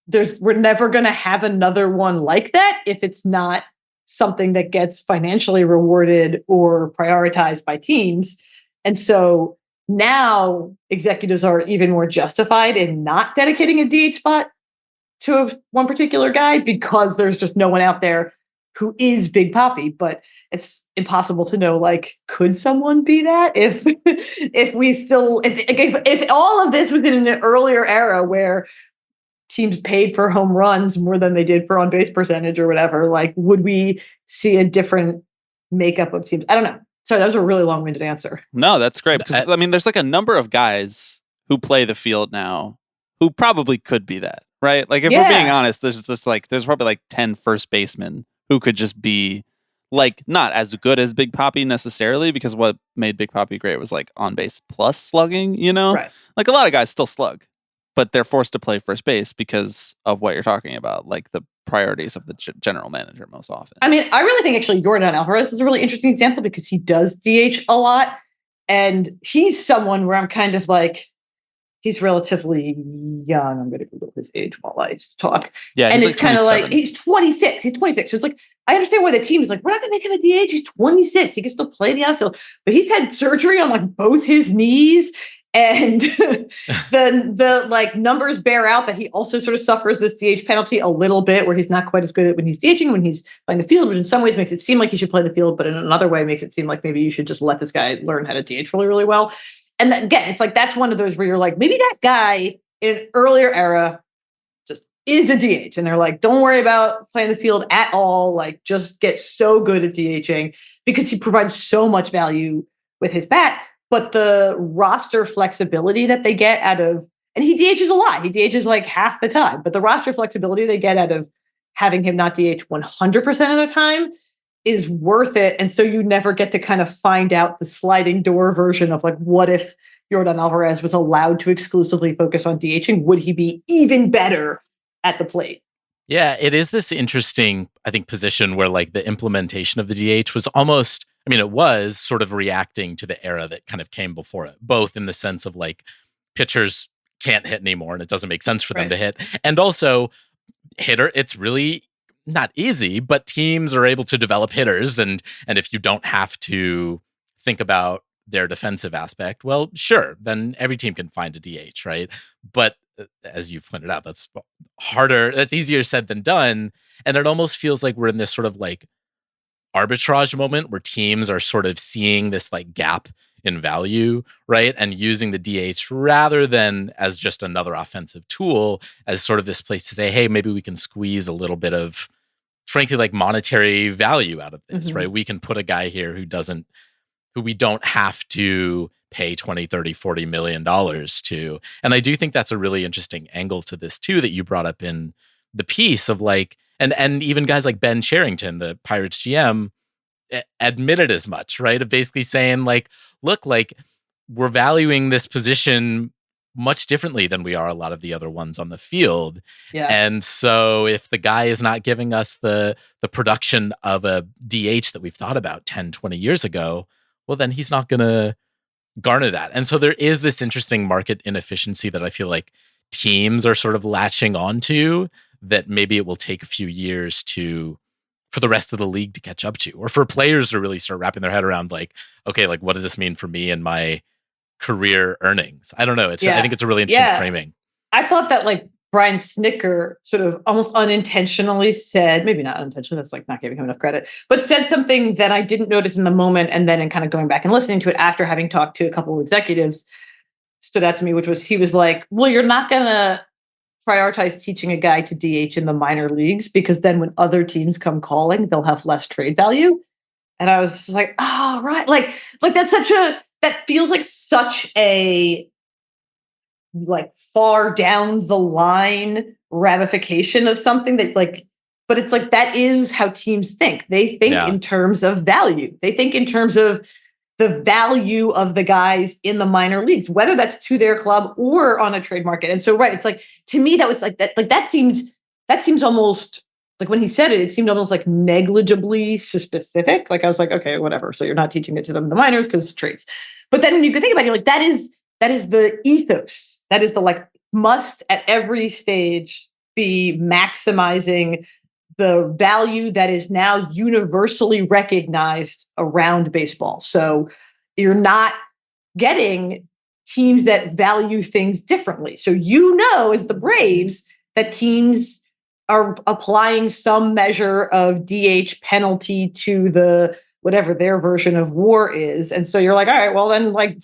we're never going to have another one like that if it's not something that gets financially rewarded or prioritized by teams. And so now executives are even more justified in not dedicating a DH spot to one particular guy because there's just no one out there who is Big Papi. But it's impossible to know, like, could someone be that if all of this was in an earlier era where teams paid for home runs more than they did for on-base percentage or whatever, like, would we see a different makeup of teams? I don't know. Sorry, that was a really long-winded answer. No, that's great. Because, I mean, there's like a number of guys who play the field now who probably could be that, right? Like, if we're being honest, there's probably like 10 first basemen who could just be like not as good as Big Papi necessarily, because what made Big Papi great was like on-base plus slugging, you know? Right. Like a lot of guys still slug, but they're forced to play first base because of what you're talking about, like the priorities of the general manager most often. I mean, I really think actually Jordan Alvarez is a really interesting example because he does DH a lot. And he's someone where I'm kind of like, he's relatively young. I'm going to Google his age while I talk. Yeah, and it's kind of like, he's 26. He's 26. So it's like, I understand why the team is like, we're not going to make him a DH. He's 26. He can still play the outfield. But he's had surgery on like both his knees. And the like numbers bear out that he also sort of suffers this DH penalty a little bit, where he's not quite as good at when he's DHing, when he's playing the field, which in some ways makes it seem like he should play the field, but in another way makes it seem like maybe you should just let this guy learn how to DH really, really well. And then, again, it's like that's one of those where you're like, maybe that guy in an earlier era just is a DH, and they're like, don't worry about playing the field at all. Like, just get so good at DHing because he provides so much value with his bat. But the roster flexibility that they get out of, and he DHs a lot. He DHs like half the time, but the roster flexibility they get out of having him not DH 100% of the time is worth it. And so you never get to kind of find out the sliding door version of like, what if Jordan Alvarez was allowed to exclusively focus on DHing? Would he be even better at the plate? Yeah, it is this interesting, I think, position where like the implementation of the DH was almost, I mean, it was sort of reacting to the era that kind of came before it, both in the sense of like pitchers can't hit anymore and it doesn't make sense for them to hit. And also hitter, it's really not easy, but teams are able to develop hitters. And if you don't have to think about their defensive aspect, well, sure, then every team can find a DH, right? But as you pointed out, that's harder. That's easier said than done. And it almost feels like we're in this sort of like arbitrage moment where teams are sort of seeing this like gap in value, right? And using the DH rather than as just another offensive tool, as sort of this place to say, hey, maybe we can squeeze a little bit of, frankly, like monetary value out of this, right? We can put a guy here who we don't have to pay 20, 30, 40 million dollars to. And I do think that's a really interesting angle to this too, that you brought up in the piece of like, and even guys like Ben Cherington, the Pirates GM, admitted as much, right? Of basically saying like, look, like we're valuing this position much differently than we are a lot of the other ones on the field. Yeah. And so if the guy is not giving us the production of a DH that we've thought about 10, 20 years ago, well, then he's not going to garner that. And so there is this interesting market inefficiency that I feel like teams are sort of latching onto, that maybe it will take a few years for the rest of the league to catch up to, or for players to really start wrapping their head around like, okay, like what does this mean for me and my career earnings? I don't know. I think it's a really interesting framing. I thought that like Brian Snicker sort of almost unintentionally said, maybe not unintentionally, that's like not giving him enough credit, but said something that I didn't notice in the moment. And then in kind of going back and listening to it after having talked to a couple of executives, stood out to me, which was, he was like, well, you're not going to prioritize teaching a guy to DH in the minor leagues, because then when other teams come calling, they'll have less trade value. And I was like, oh, right. Like that's that feels like such a like far down the line ramification of something that like, but it's like, that is how teams think. They think in terms of value. They think in terms of the value of the guys in the minor leagues, whether that's to their club or on a trade market. And so, right, it's like, to me, that was like that seems almost like, when he said it, it seemed almost like negligibly specific. Like I was like, okay, whatever. So you're not teaching it to them in the minors because trades. But then when you can think about it, you're like, that is the ethos. That is the like must at every stage be maximizing the value that is now universally recognized around baseball. So you're not getting teams that value things differently. So as the Braves, that teams are applying some measure of DH penalty to the whatever their version of WAR is. And so you're like, all right, well then like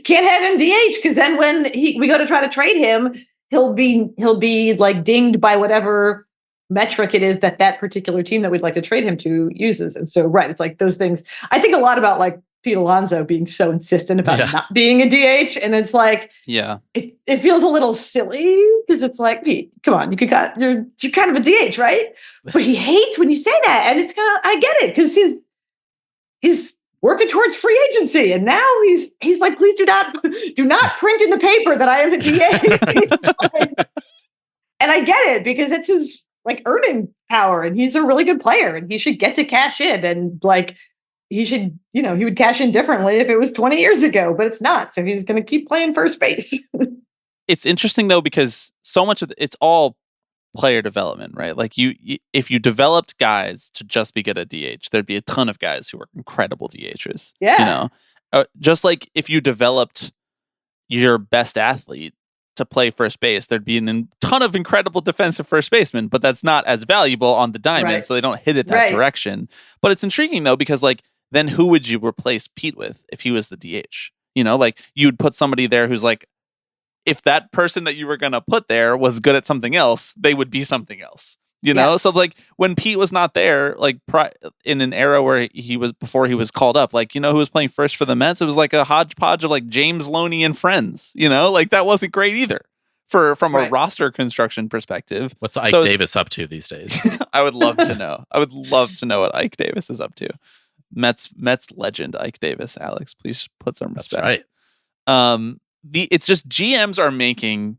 can't have him DH, because then when we go to try to trade him, he'll be like dinged by whatever metric it is that particular team that we'd like to trade him to uses. And so, right, it's like those things. I think a lot about like Pete Alonso being so insistent about not being a DH. And it's like, it feels a little silly, because it's like, Pete, come on, you're kind of a DH, right? But he hates when you say that. And it's kind of, I get it, because he's working towards free agency. And now he's like, please do not print in the paper that I am a DH. And I get it, because it's his like earning power, and he's a really good player, and he should get to cash in, and like he should, he would cash in differently if it was 20 years ago, but it's not. So he's going to keep playing first base. It's interesting though, because so much of it's all player development, right? Like if you developed guys to just be good at DH, there'd be a ton of guys who are incredible DHs. Yeah. Just like if you developed your best athlete to play first base, there'd be a ton of incredible defensive first basemen, but that's not as valuable on the diamond, so they don't hit it that direction. But it's intriguing though, because like, then who would you replace Pete with if he was the DH? Like you'd put somebody there who's like, if that person that you were going to put there was good at something else, they would be something else. So like when Pete was not there, like in an era where before he was called up, like, who was playing first for the Mets? It was like a hodgepodge of like James Loney and friends, like that wasn't great either from a roster construction perspective. What's Ike Davis up to these days? I would love to know. I would love to know what Ike Davis is up to. Mets legend Ike Davis. Alex, please put some respect. That's right. It's just GMs are making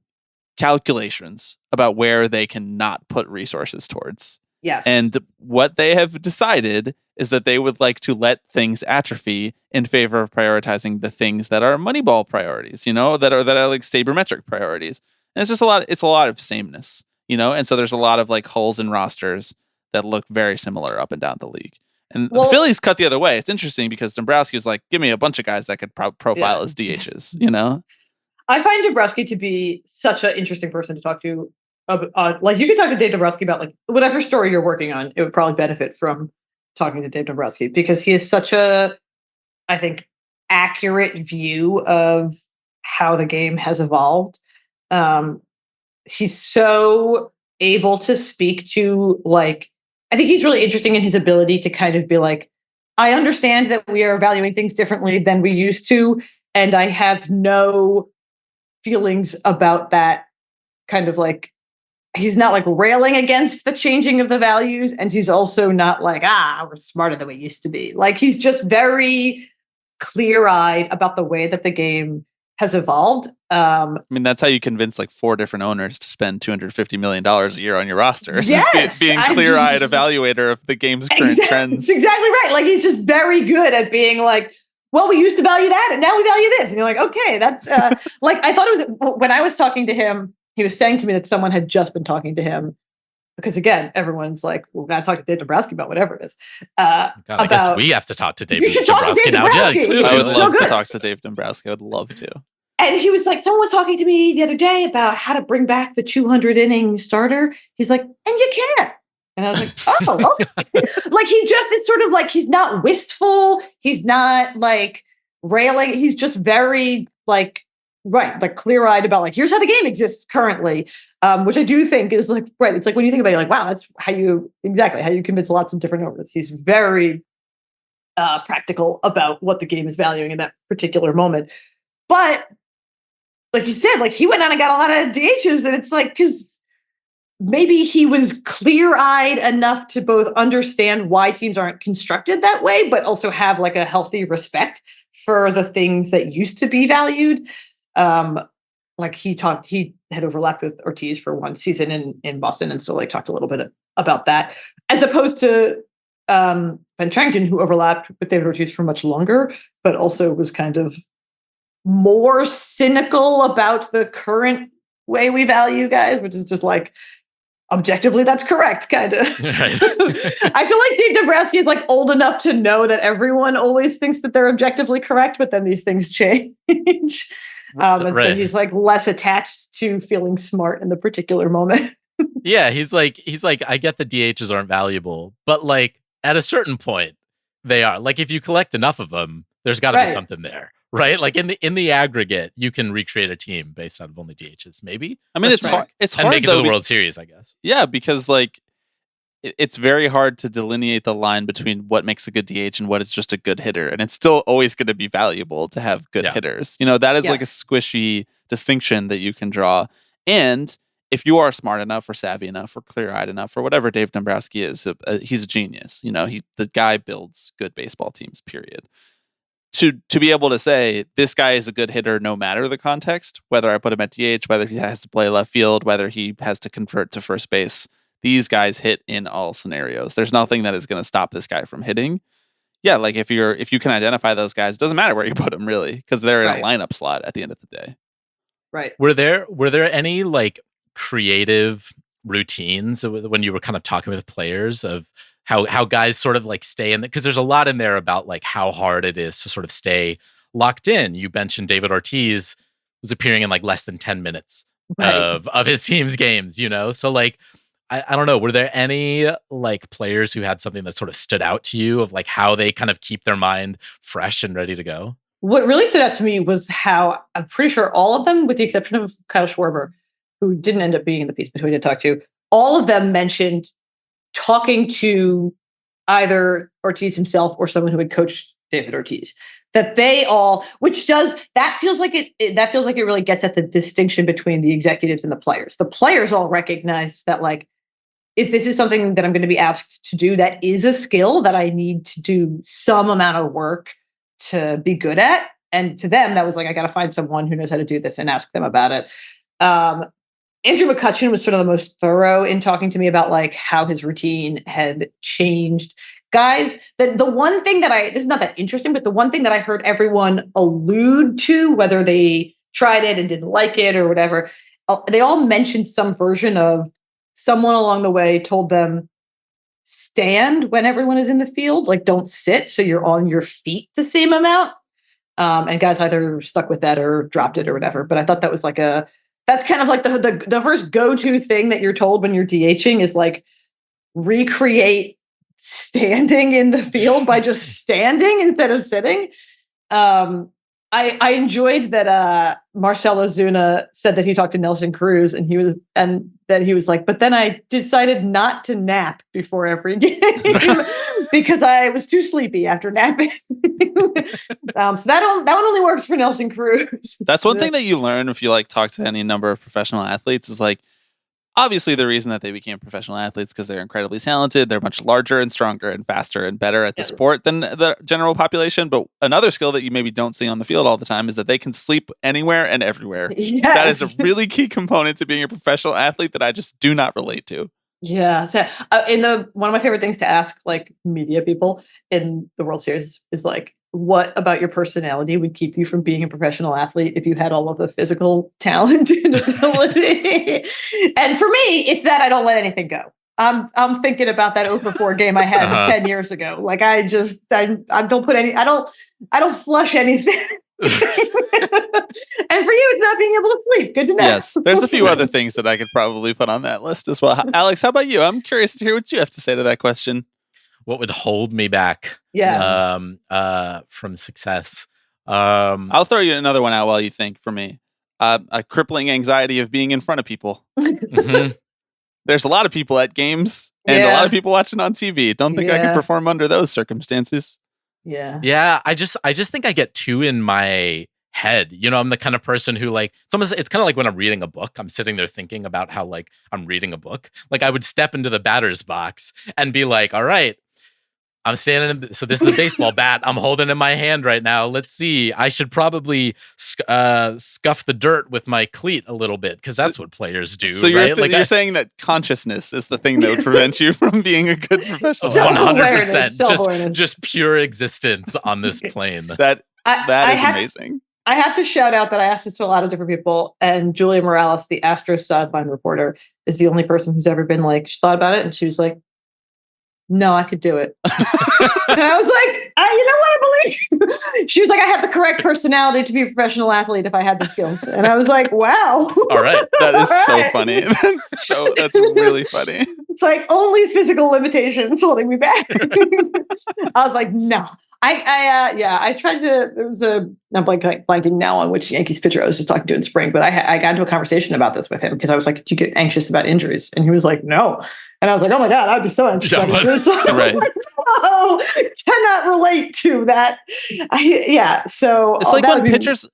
calculations about where they cannot put resources towards. Yes. And what they have decided is that they would like to let things atrophy in favor of prioritizing the things that are Moneyball priorities, that are like sabermetric priorities. And it's just a lot of sameness, and so there's a lot of like holes in rosters that look very similar up and down the league. And the Phillies cut the other way. It's interesting because Dombrowski was like, give me a bunch of guys that could profile as DHs, I find Dombrowski to be such an interesting person to talk to. Like you could talk to Dave Dombrowski about like whatever story you're working on. It would probably benefit from talking to Dave Dombrowski, because he is such a, I think, accurate view of how the game has evolved. He's so able to speak to like, I think he's really interesting in his ability to kind of be like, I understand that we are valuing things differently than we used to. And I have no feelings about that kind of like, he's not like railing against the changing of the values. And he's also not like, we're smarter than we used to be. Like, he's just very clear-eyed about the way that the game has evolved. I mean, that's how you convince like 4 different owners to spend $250 million a year on your roster. Yes, being clear-eyed evaluator of the game's current trends. Exactly right. Like, he's just very good at being like, well, we used to value that and now we value this. And you're like, okay, that's like, I thought it was, when I was talking to him, he was saying to me that someone had just been talking to him, because again, everyone's like, we've got to talk to Dave Dombrowski about whatever it is. God, I guess we have to talk to Dave Dombrowski now. I would love to talk to Dave Dombrowski. I would love to. And he was like, someone was talking to me the other day about how to bring back the 200 inning starter. He's like, and you can't. And I was like, oh, okay. Like, it's sort of like, he's not wistful. He's not like railing. He's just very like, right, like clear-eyed about like, here's how the game exists currently, which I do think is like, right. It's like when you think about it, you're like, wow, that's how you convince lots of different owners. He's very practical about what the game is valuing in that particular moment. But like you said, like, he went on and got a lot of DHs, and it's like, because maybe he was clear-eyed enough to both understand why teams aren't constructed that way, but also have like a healthy respect for the things that used to be valued. Like, he had overlapped with Ortiz for one season in Boston, and so like talked a little bit about that, as opposed to Ben Cherington, who overlapped with David Ortiz for much longer, but also was kind of more cynical about the current way we value guys, which is just like, objectively, that's correct, kind of. Right. I feel like Dave Dombrowski is like old enough to know that everyone always thinks that they're objectively correct, but then these things change. And so he's like less attached to feeling smart in the particular moment. Yeah, he's like, I get the DHs aren't valuable, but like at a certain point, they are. Like, if you collect enough of them, there's got to be something there. Right, like in the aggregate, you can recreate a team based out of only DHs. Maybe. I mean, it's hard. It's hard, and make it to the World Series, I guess. Yeah, because like it's very hard to delineate the line between what makes a good DH and what is just a good hitter, and it's still always going to be valuable to have good hitters. You know, that is like a squishy distinction that you can draw. And if you are smart enough, or savvy enough, or clear-eyed enough, or whatever Dave Dombrowski is, he's a genius. You know, the guy builds good baseball teams. Period. To be able to say this guy is a good hitter no matter the context, whether I put him at DH, whether he has to play left field, whether he has to convert to first base, these guys hit in all scenarios. There's nothing that is going to stop this guy from hitting. Yeah, like if you can identify those guys, it doesn't matter where you put them really, because they're in a lineup slot at the end of the day. Right. Were there any like creative routines when you were kind of talking with players of how guys sort of like stay in, because there's a lot in there about like how hard it is to sort of stay locked in. You mentioned David Ortiz was appearing in like less than 10 minutes of his team's games, you know? So like, I don't know, were there any like players who had something that sort of stood out to you of like how they kind of keep their mind fresh and ready to go? What really stood out to me was how I'm pretty sure all of them, with the exception of Kyle Schwarber, who didn't end up being in the piece, but who we did talk to, all of them mentioned talking to either Ortiz himself or someone who had coached David Ortiz. That they all, that feels like it really gets at the distinction between the executives and the players. The players all recognize that, like, if this is something that I'm going to be asked to do, that is a skill that I need to do some amount of work to be good at. And to them, that was like, I got to find someone who knows how to do this and ask them about it. Andrew McCutchen was sort of the most thorough in talking to me about like how his routine had changed. Guys, the one thing that this is not that interesting, but the one thing that I heard everyone allude to, whether they tried it and didn't like it or whatever, they all mentioned some version of someone along the way told them, stand when everyone is in the field, like don't sit so you're on your feet the same amount. And guys either stuck with that or dropped it or whatever. But I thought that was like that's kind of like the first go-to thing that you're told when you're DHing is like recreate standing in the field by just standing instead of sitting. I enjoyed that Marcell Ozuna said that he talked to Nelson Cruz and that he was like, but then I decided not to nap before every game because I was too sleepy after napping. So that one only works for Nelson Cruz. That's one thing that you learn if you like talk to any number of professional athletes is like, obviously the reason that they became professional athletes because they're incredibly talented. They're much larger and stronger and faster and better at the sport than the general population. But another skill that you maybe don't see on the field all the time is that they can sleep anywhere and everywhere. Yes. That is a really key component to being a professional athlete that I just do not relate to. Yeah. So one of my favorite things to ask like media people in the World Series is like, what about your personality would keep you from being a professional athlete if you had all of the physical talent and ability? And for me, it's that I don't let anything go. I'm thinking about that 0-4 game I had 10 years ago. Like I don't put any, I don't flush anything. And for you, it's not being able to sleep. Good to know. Yes, there's a few other things that I could probably put on that list as well. Alex, how about you? I'm curious to hear what you have to say to that question. What would hold me back? From success? I'll throw you another one out while you think. For me, a crippling anxiety of being in front of people. Mm-hmm. There's a lot of people at games and a lot of people watching on TV. Don't think I could perform under those circumstances. Yeah. I just think I get too in my head. You know, I'm the kind of person who like, it's kind of like when I'm reading a book, I'm sitting there thinking about how like I'm reading a book. Like I would step into the batter's box and be like, all right, I'm standing so this is a baseball bat I'm holding in my hand right now. Let's see. I should probably scuff the dirt with my cleat a little bit because that's what players do. So right? You're saying that consciousness is the thing that would prevent you from being a good professional. 100%. Just pure existence on this plane. That is amazing. I have to shout out that I asked this to a lot of different people, and Julia Morales, the Astros sideline reporter, is the only person who's ever been like, she thought about it and she was like, no, I could do it. And I was like, you know what I believe? She was like, I have the correct personality to be a professional athlete if I had the skills. And I was like, wow. All right. That is so funny. That's really funny. It's like only physical limitations holding me back. I was like, no. I tried to, I'm blanking now on which Yankees pitcher I was just talking to in spring, but I got into a conversation about this with him because I was like, do you get anxious about injuries? And he was like, no. And I was like, oh my God, I'd be so anxious about injuries. Right. Oh, cannot relate to that. So it's like when pitchers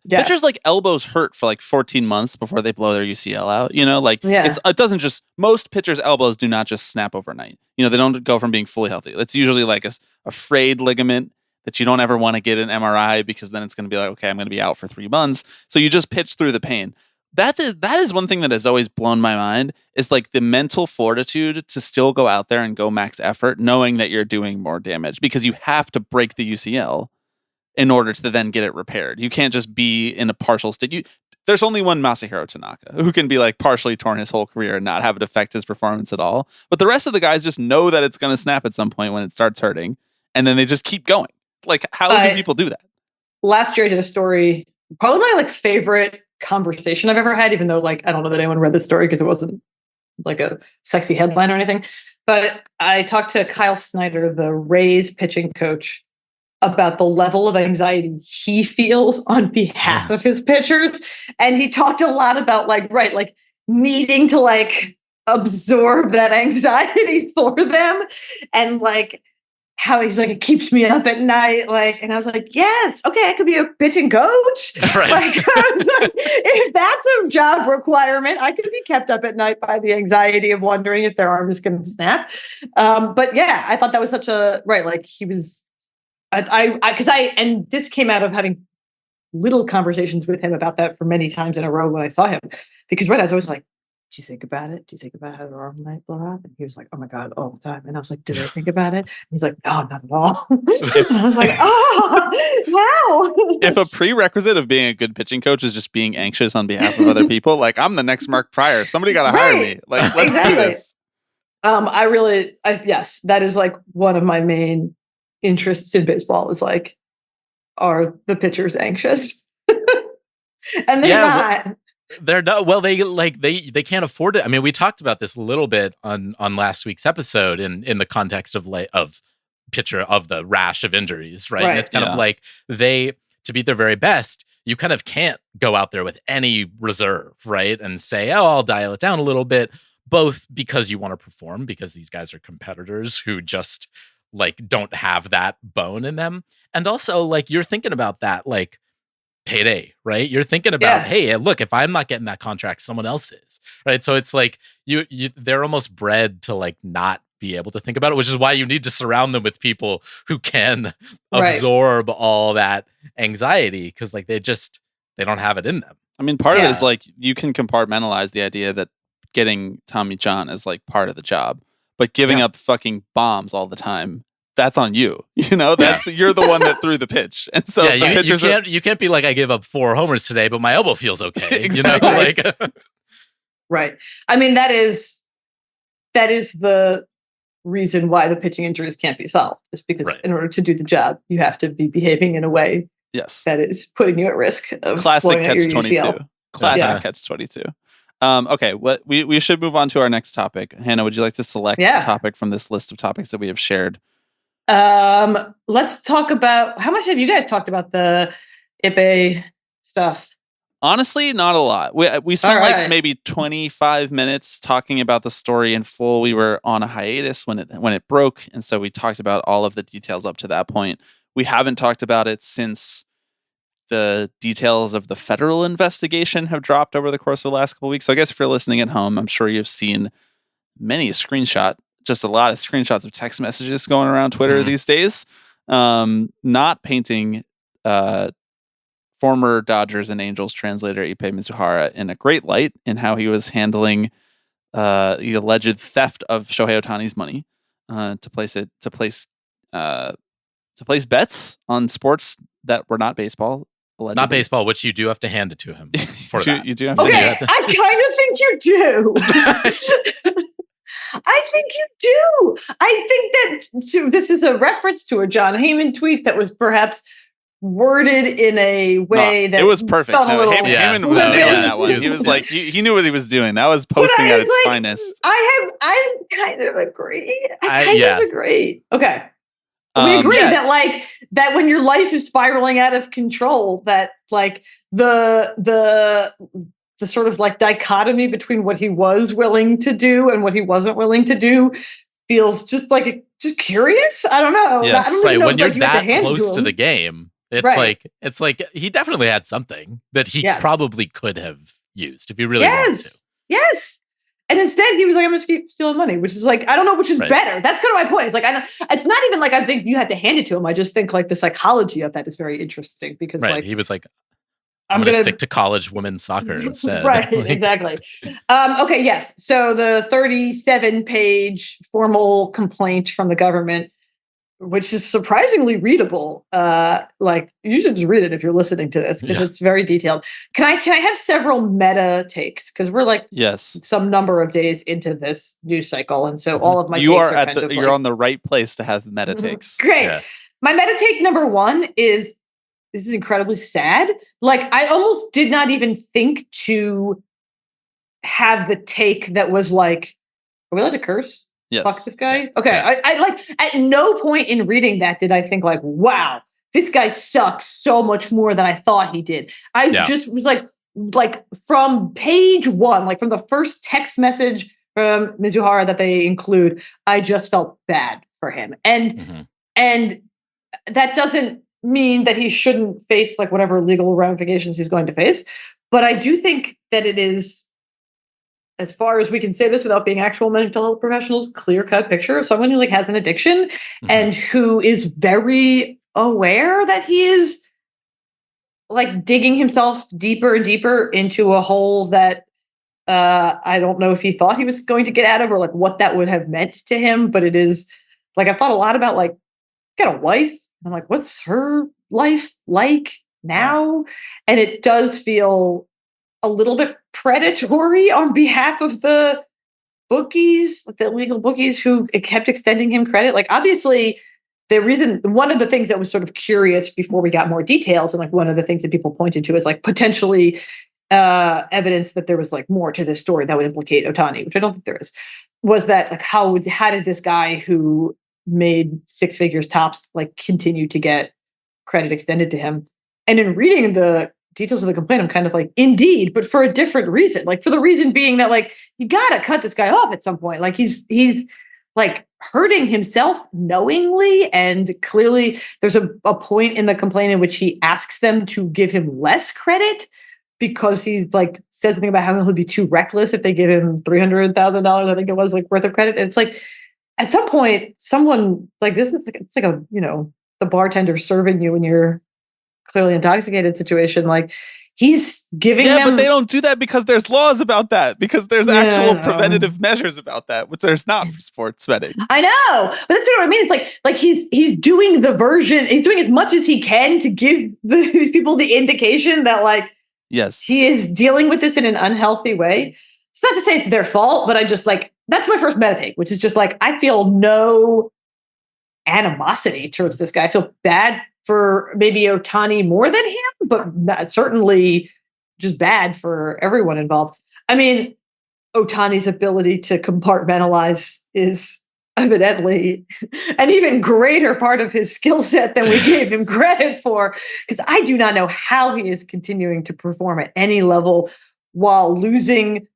like elbows hurt for like 14 months before they blow their UCL out, you know, like it doesn't just, most pitchers' elbows do not just snap overnight. You know, they don't go from being fully healthy. It's usually like a frayed ligament that you don't ever want to get an MRI because then it's going to be like, okay, I'm going to be out for 3 months. So you just pitch through the pain. That is one thing that has always blown my mind is like the mental fortitude to still go out there and go max effort, knowing that you're doing more damage because you have to break the UCL in order to then get it repaired. You can't just be in a partial state. There's only one Masahiro Tanaka who can be like partially torn his whole career and not have it affect his performance at all. But the rest of the guys just know that it's going to snap at some point when it starts hurting. And then they just keep going. Like, how do people do that? Last year I did a story, probably my like favorite conversation I've ever had, even though like I don't know that anyone read this story because it wasn't like a sexy headline or anything. But I talked to Kyle Snyder, the Rays pitching coach, about the level of anxiety he feels on behalf of his pitchers. And he talked a lot about like needing to like absorb that anxiety for them and like how he's like, it keeps me up at night. Like, and I was like, yes, okay, I could be a pitching coach. Right. Like, if that's a job requirement, I could be kept up at night by the anxiety of wondering if their arm is going to snap. But yeah, I thought that was such a, like he was, and this came out of having little conversations with him about that for many times in a row when I saw him, because I was always like, do you think about it? Do you think about how their arm might blow out? And he was like, oh my God, all the time. And I was like, did I think about it? And he's like, no, not at all. And I was like, oh, wow. If a prerequisite of being a good pitching coach is just being anxious on behalf of other people, like I'm the next Mark Pryor. Somebody got to hire me. Like, let's do this. Yes, that is like one of my main interests in baseball is like, are the pitchers anxious? And they're not. They're not. Well, they can't afford it. I mean, we talked about this a little bit on last week's episode in the context of pitcher of the rash of injuries, right? And it's kind of like to be their very best, you kind of can't go out there with any reserve, right? And say, oh, I'll dial it down a little bit, both because you want to perform, because these guys are competitors who just like don't have that bone in them. And also like you're thinking about that like payday, right? You're thinking about, hey, look, if I'm not getting that contract, someone else is, right? So it's like they're almost bred to like not be able to think about it, which is why you need to surround them with people who can absorb all that anxiety, because like they don't have it in them. I mean, part of it is like you can compartmentalize the idea that getting Tommy John is like part of the job, but giving up fucking bombs all the time, that's on you. You know, you're the one that threw the pitch. And so you can't be like, I gave up 4 homers today, but my elbow feels okay. Exactly. You know, like right. I mean, that is the reason why the pitching injuries can't be solved. Is because in order to do the job, you have to be behaving in a way that is putting you at risk of classic catch 22. UCL. Classic catch 22. Okay, we should move on to our next topic. Hannah, would you like to select a topic from this list of topics that we have shared? Let's talk about, how much have you guys talked about the Ippei stuff? Honestly, not a lot. We spent like maybe 25 minutes talking about the story in full. We were on a hiatus when it broke, and so we talked about all of the details up to that point. We haven't talked about it since the details of the federal investigation have dropped over the course of the last couple of weeks. So I guess if you're listening at home, I'm sure you've seen just a lot of screenshots of text messages going around Twitter these days, not painting former Dodgers and Angels translator Ippei Mizuhara in a great light in how he was handling the alleged theft of Shohei Ohtani's money to place bets on sports that were not baseball. Allegedly. Not baseball, which you do have to hand it to him for that. You do have to I kind of think you do. I think you do. I think that this is a reference to a John Heyman tweet that was perhaps worded in a way that it was perfect. Heyman was nailing that one. He was like, he knew what he was doing. That was posting at its finest. I kind of agree. I kind of agree. Okay. We agree that when your life is spiraling out of control, that like the sort of like dichotomy between what he was willing to do and what he wasn't willing to do feels just curious. I don't know. Yes, I don't even know when you're that close to the game, it's like he definitely had something that he probably could have used if he really wanted to. Yes. And instead, he was like, I'm going to keep stealing money, which is like, I don't know which is better. That's kind of my point. It's like, it's not even like I think you had to hand it to him. I just think like the psychology of that is very interesting because like he was like, I'm going to stick to college women's soccer instead. Right, exactly. Okay, yes. So the 37-page formal complaint from the government, which is surprisingly readable. Like you should just read it if you're listening to this because it's very detailed. Can I have several meta takes? Because we're like some number of days into this news cycle, and so all of my takes are you're on the right place to have meta takes. Great. Yeah. My meta take number 1 is this is incredibly sad. Like I almost did not even think to have the take that was like, are we allowed to curse? Yes. Fuck this guy. Okay. Yeah. I like at no point in reading that did I think like, wow, this guy sucks so much more than I thought he did. I just was like from page 1, like from the first text message from Mizuhara that they include, I just felt bad for him. And that doesn't mean that he shouldn't face like whatever legal ramifications he's going to face. But I do think that it is, as far as we can say this without being actual mental health professionals, clear-cut picture of someone who like has an addiction and who is very aware that he is like digging himself deeper and deeper into a hole that I don't know if he thought he was going to get out of or like what that would have meant to him. But it is like, I thought a lot about like, got a wife. I'm like, what's her life like now? And it does feel a little bit predatory on behalf of the bookies, the illegal bookies who kept extending him credit. Like, obviously, one of the things that was sort of curious before we got more details, and like one of the things that people pointed to is like potentially evidence that there was like more to this story that would implicate Ohtani, which I don't think there is, was that like how did this guy who made 6 figures tops like continue to get credit extended to him? And in reading the details of the complaint, I'm kind of like, indeed, but for a different reason. Like for the reason being that like you gotta cut this guy off at some point. Like he's like hurting himself knowingly, and clearly there's a point in the complaint in which he asks them to give him less credit because he's like says something about how he'll be too reckless if they give him $300,000, I think it was, like worth of credit. And it's like at some point, someone like this is like, it's like a, you know, the bartender serving you when you're clearly intoxicated situation. Like he's giving them. But they don't do that because there's laws about that, because there's actual preventative measures about that, which there's not for sports betting. I know, but that's what I mean. It's like he's doing the version, he's doing as much as he can to give these people the indication that like, yes, he is dealing with this in an unhealthy way. It's not to say it's their fault, but I just like, that's my first meta take, which is just like, I feel no animosity towards this guy. I feel bad for maybe Ohtani more than him, but certainly just bad for everyone involved. I mean, Ohtani's ability to compartmentalize is evidently an even greater part of his skill set than we gave him credit for, because I do not know how he is continuing to perform at any level while losing,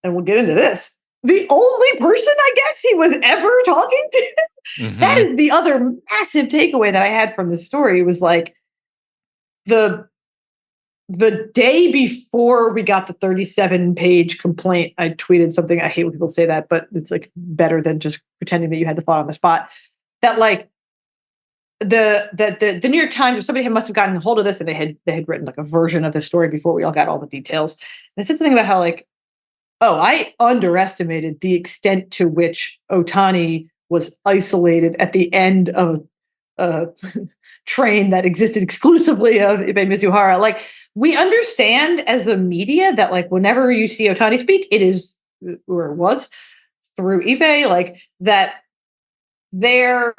and we'll get into this, the only person I guess he was ever talking to. Mm-hmm. That is the other massive takeaway that I had from this story. It was like the day before we got the 37-page complaint, I tweeted something. I hate when people say that, but it's like better than just pretending that you had the thought on the spot. That like the New York Times or somebody must have gotten a hold of this, and they had written like a version of the story before we all got all the details. And it said something about how like, oh, I underestimated the extent to which Ohtani was isolated at the end of a train that existed exclusively of Ippei Mizuhara. Like, we understand as the media that like whenever you see Ohtani speak, it is, or it was, through Ippei, like that their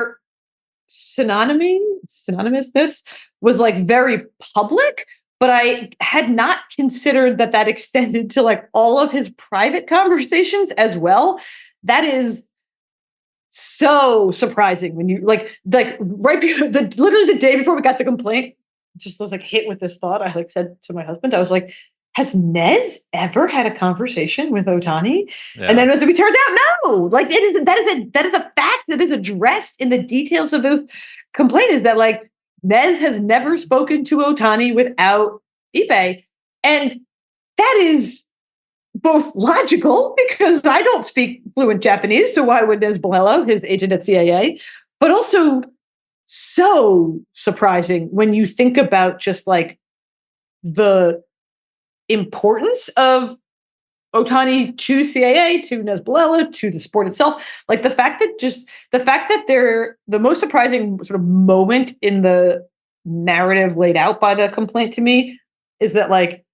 synonymousness was like very public, but I had not considered that extended to like all of his private conversations as well. That is so surprising when you like right before literally the day before we got the complaint, just was like hit with this thought. I like said to my husband, I was like, has Nez ever had a conversation with Ohtani? Yeah. And then as it turns out, no. Like that is a fact that is addressed in the details of this complaint, is that like Nez has never spoken to Ohtani without Ippei. And that is both logical, because I don't speak fluent Japanese, so why would Nez Bolello, his agent at CAA, but also so surprising when you think about just like the importance of Ohtani to CAA, to Nez Bolello, to the sport itself. Like the fact that they're the most surprising sort of moment in the narrative laid out by the complaint to me is that like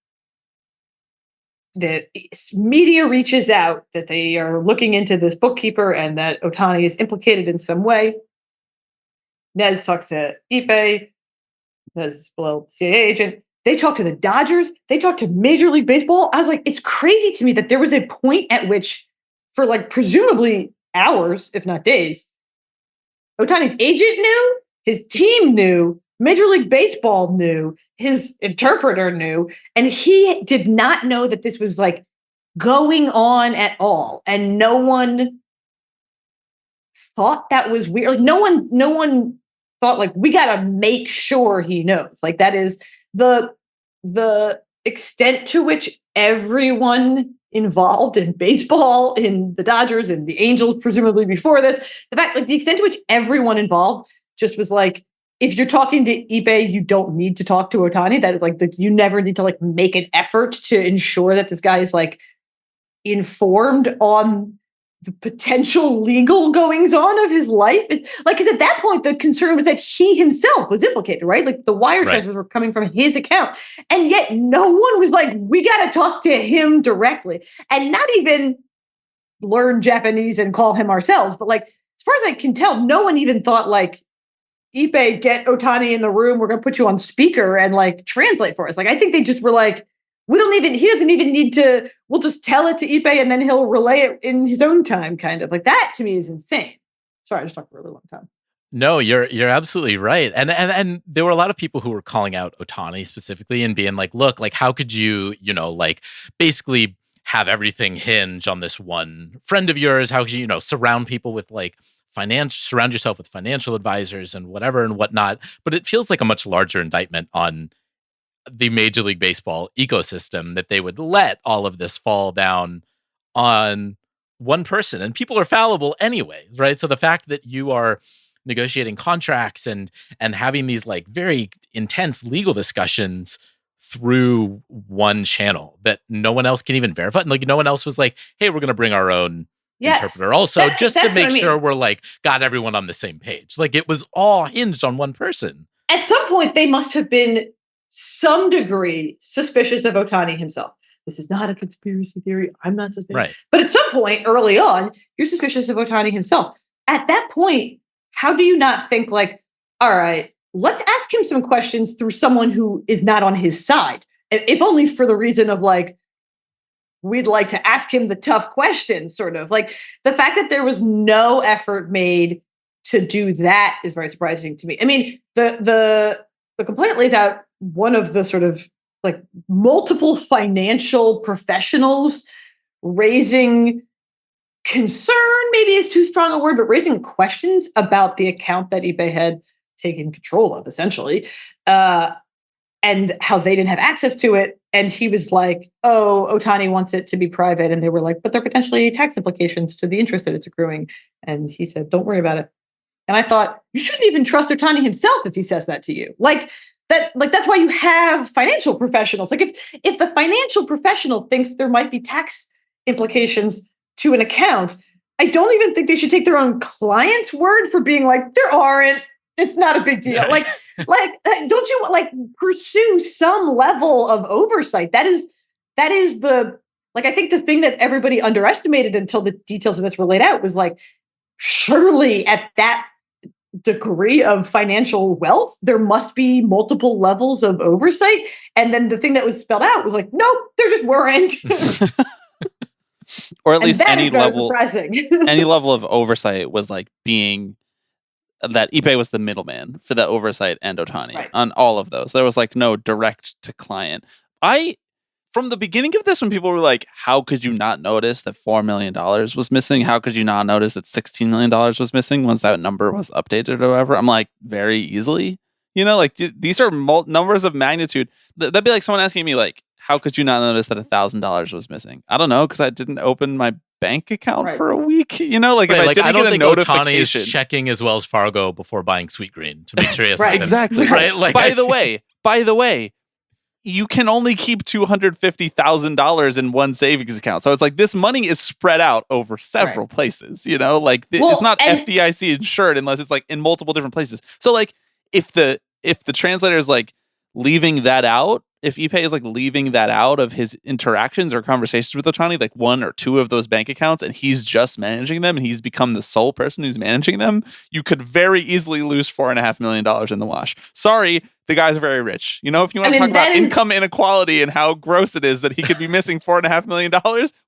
the media reaches out that they are looking into this bookkeeper and that Ohtani is implicated in some way. Nez talks to Ippei, Nez Bolello, CAA agent. They talk to the Dodgers. They talk to Major League Baseball. I was like, it's crazy to me that there was a point at which, for like presumably hours, if not days, Ohtani's agent knew, his team knew, Major League Baseball knew, his interpreter knew, and he did not know that this was like going on at all. And no one thought that was weird. Like no one thought like, we got to make sure he knows. Like that is the extent to which everyone involved in baseball, in the Dodgers and the Angels, presumably before this, the fact, like the extent to which everyone involved just was like, if you're talking to Ippei, you don't need to talk to Ohtani. That is like, you never need to like make an effort to ensure that this guy is like informed on the potential legal goings on of his life. Like, because at that point, the concern was that he himself was implicated, right? Like the wire transfers were coming from his account. And yet no one was like, we got to talk to him directly, and not even learn Japanese and call him ourselves. But like, as far as I can tell, no one even thought like, Ippei, get Ohtani in the room. We're going to put you on speaker and like translate for us. Like, I think they just were like, he doesn't even need to, we'll just tell it to Ippei and then he'll relay it in his own time, kind of. Like that to me is insane. Sorry, I just talked for a really long time. No, you're absolutely right. And there were a lot of people who were calling out Ohtani specifically and being like, look, like, how could you, like basically have everything hinge on this one friend of yours? How could you, surround people with surround yourself with financial advisors and whatever and whatnot? But it feels like a much larger indictment on the Major League Baseball ecosystem that they would let all of this fall down on one person. And people are fallible anyway, right? So the fact that you are negotiating contracts and having these like very intense legal discussions through one channel that no one else can even verify. And like no one else was like, hey, we're going to bring our own interpreter also just to make sure we're like got everyone on the same page. Like it was all hinged on one person. At some point, they must have been some degree suspicious of Ohtani himself. This is not a conspiracy theory. I'm not suspicious. Right. But at some point early on, you're suspicious of Ohtani himself. At that point, how do you not think like, all right, let's ask him some questions through someone who is not on his side, if only for the reason of like, we'd like to ask him the tough questions, sort of like the fact that there was no effort made to do that is very surprising to me. I mean, the complaint lays out one of the sort of like multiple financial professionals raising concern, maybe is too strong a word, but raising questions about the account that Ippei had taken control of, essentially, and how they didn't have access to it. And he was like, oh, Ohtani wants it to be private. And they were like, but there are potentially tax implications to the interest that it's accruing. And he said, don't worry about it. And I thought, you shouldn't even trust Ohtani himself if he says that to you. That's why you have financial professionals. Like if the financial professional thinks there might be tax implications to an account, I don't even think they should take their own client's word for being like, there aren't, it's not a big deal. Don't you like pursue some level of oversight? That is the, like, I think the thing that everybody underestimated until the details of this were laid out was like, surely at that degree of financial wealth, there must be multiple levels of oversight. And then the thing that was spelled out was like, nope, there just weren't. Or at least any level, any level of oversight was like being that Ippei was the middleman for the oversight and Ohtani on all of those. There was like no direct to client. From the beginning of this, when people were like, how could you not notice that $4 million was missing? How could you not notice that $16 million was missing once that number was updated or whatever? I'm like, very easily. Like these are numbers of magnitude. That'd be like someone asking me like, how could you not notice that $1,000 was missing? I don't know, because I didn't open my bank account for a week. If I didn't I don't get a think notification. Ohtani is checking his Wells Fargo before buying Sweet Green to make sure he has exactly right. Like, by the way, you can only keep $250,000 in one savings account. So it's like this money is spread out over several places. It's not FDIC insured unless it's like in multiple different places. So like if the translator is like leaving that out, if Ippei is like leaving that out of his interactions or conversations with Ohtani, like one or two of those bank accounts, and he's just managing them and he's become the sole person who's managing them, you could very easily lose $4.5 million in the wash. Sorry, the guy's very rich. If you want to talk about income inequality and how gross it is that he could be missing $4.5 million,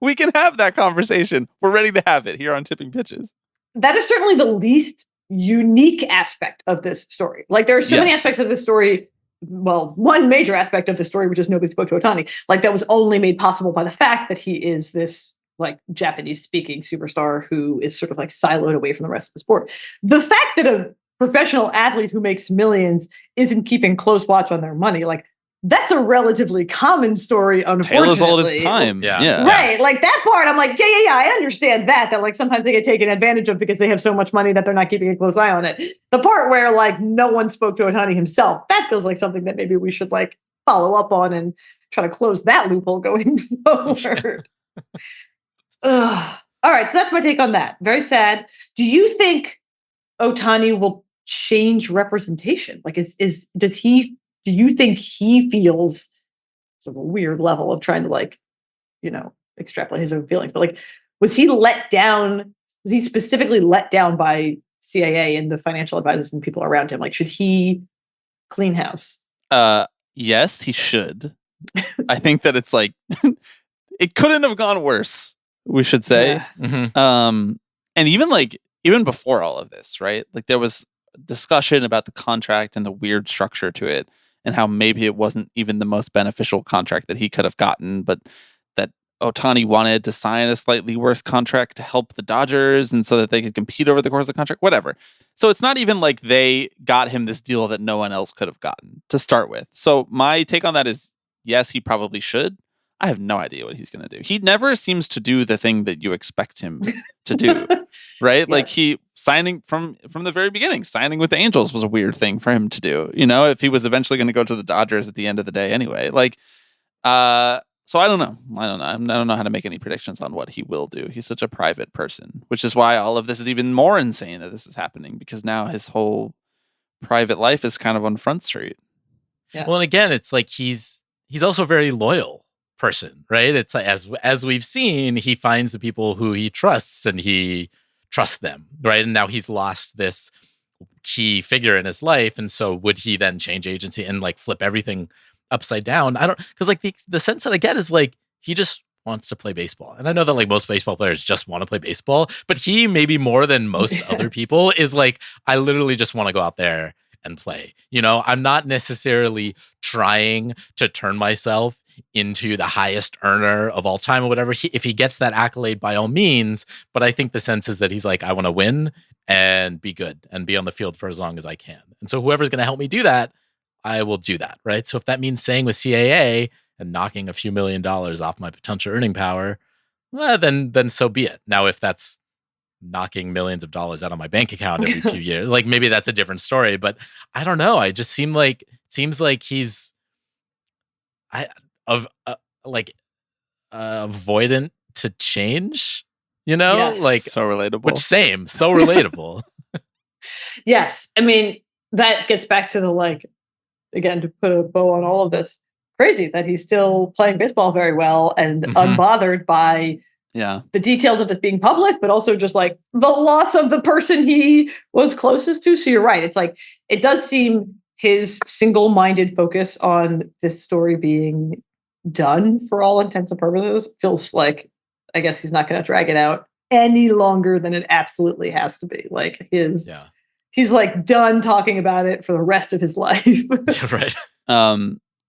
we can have that conversation. We're ready to have it here on Tipping Pitches. That is certainly the least unique aspect of this story. Like there are so many aspects of this story. Well, one major aspect of the story, which is nobody spoke to Ohtani, like that was only made possible by the fact that he is this like Japanese speaking superstar who is sort of like siloed away from the rest of the sport. The fact that a professional athlete who makes millions isn't keeping close watch on their money, like that's a relatively common story, unfortunately. Tale as old as time. Yeah. Right. Like that part, I'm like, yeah. I understand that like sometimes they get taken advantage of because they have so much money that they're not keeping a close eye on it. The part where like no one spoke to Ohtani himself, that feels like something that maybe we should like follow up on and try to close that loophole going forward. All right. So that's my take on that. Very sad. Do you think Ohtani will change representation? Like do you think he feels sort of a weird level of trying to like, extrapolate his own feelings, but like, was he let down? Was he specifically let down by CAA and the financial advisors and people around him? Like, should he clean house? Yes, he should. I think that it's like, it couldn't have gone worse, we should say. Yeah. Mm-hmm. And even before all of this, right? Like there was discussion about the contract and the weird structure to it, and how maybe it wasn't even the most beneficial contract that he could have gotten, but that Ohtani wanted to sign a slightly worse contract to help the Dodgers and so that they could compete over the course of the contract, whatever. So it's not even like they got him this deal that no one else could have gotten to start with. So my take on that is, yes, he probably should. I have no idea what he's going to do. He never seems to do the thing that you expect him to do, right? Yes. Like he signing from the very beginning, signing with the Angels was a weird thing for him to do. You know, if he was eventually going to go to the Dodgers at the end of the day anyway, like, so I don't know. I don't know how to make any predictions on what he will do. He's such a private person, which is why all of this is even more insane that this is happening, because now his whole private life is kind of on Front Street. Yeah. Well, and again, it's like he's also very loyal person, right? It's like, as we've seen, he finds the people who he trusts and he trusts them, right? And now he's lost this key figure in his life, and so would he then change agency and like flip everything upside down? I don't, because like the sense that I get is like he just wants to play baseball, and I know that like most baseball players just want to play baseball, but he maybe more than most other people is like, I literally just want to go out there and play. You know, I'm not necessarily trying to turn myself into the highest earner of all time or whatever. If he gets that accolade, by all means, but I think the sense is that he's like, I want to win and be good and be on the field for as long as I can. And so whoever's going to help me do that, I will do that, right? So if that means staying with CAA and knocking a few $1 million off my potential earning power, well, then so be it. Now, if that's knocking millions of dollars out of my bank account every few years, like maybe that's a different story, but I don't know. I just seems like he's avoidant to change, you know? Yes. Like so relatable. So relatable. Yes. I mean, that gets back to the, like, again, to put a bow on all of this, crazy that he's still playing baseball very well and unbothered by the details of this being public, but also just like the loss of the person he was closest to. So you're right. It's like, it does seem his single-minded focus on this story being done for all intents and purposes feels like, I guess he's not going to drag it out any longer than it absolutely has to be. Like he's like done talking about it for the rest of his life. Right.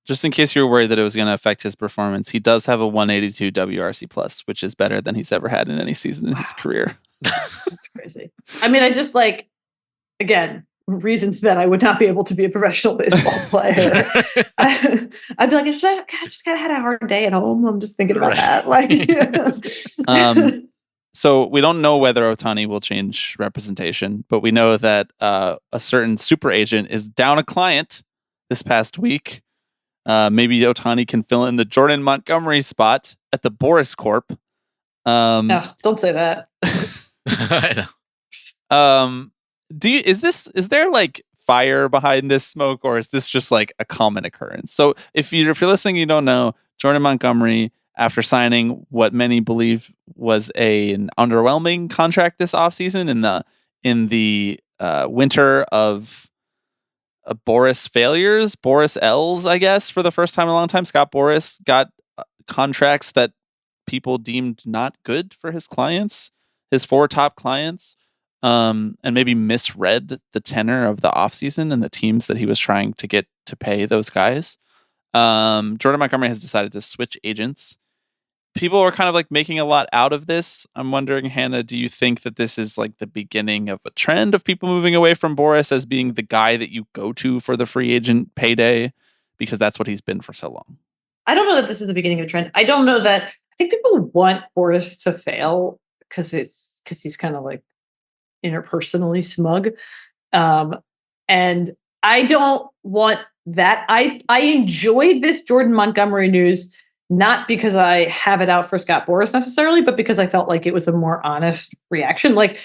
Just in case you're worried that it was going to affect his performance, he does have a 182 WRC plus, which is better than he's ever had in any season in his career. That's crazy. I mean, I just like, again, reasons that I would not be able to be a professional baseball player. I'd be like, I just kind of had a hard day at home. I'm just thinking about that. Like, so we don't know whether Ohtani will change representation, but we know that a certain super agent is down a client this past week. Maybe Ohtani can fill in the Jordan Montgomery spot at the Boras Corp. No, don't say that. I know. Is there like fire behind this smoke, or is this just like a common occurrence? So if you're listening, you don't know, Jordan Montgomery, after signing what many believe was an underwhelming contract this offseason in the winter of Boras failures, Boras L's, I guess, for the first time in a long time, Scott Boras got contracts that people deemed not good for his clients, his 4 top clients, and maybe misread the tenor of the offseason and the teams that he was trying to get to pay those guys. Jordan Montgomery has decided to switch agents. People are kind of like making a lot out of this. I'm wondering, Hannah, do you think that this is like the beginning of a trend of people moving away from Boras as being the guy that you go to for the free agent payday? Because that's what he's been for so long. I don't know that this is the beginning of a trend. I don't know that. I think people want Boras to fail because he's kind of like interpersonally smug. And I don't want that. I enjoyed this Jordan Montgomery news, not because I have it out for Scott Boras necessarily, but because I felt like it was a more honest reaction. Like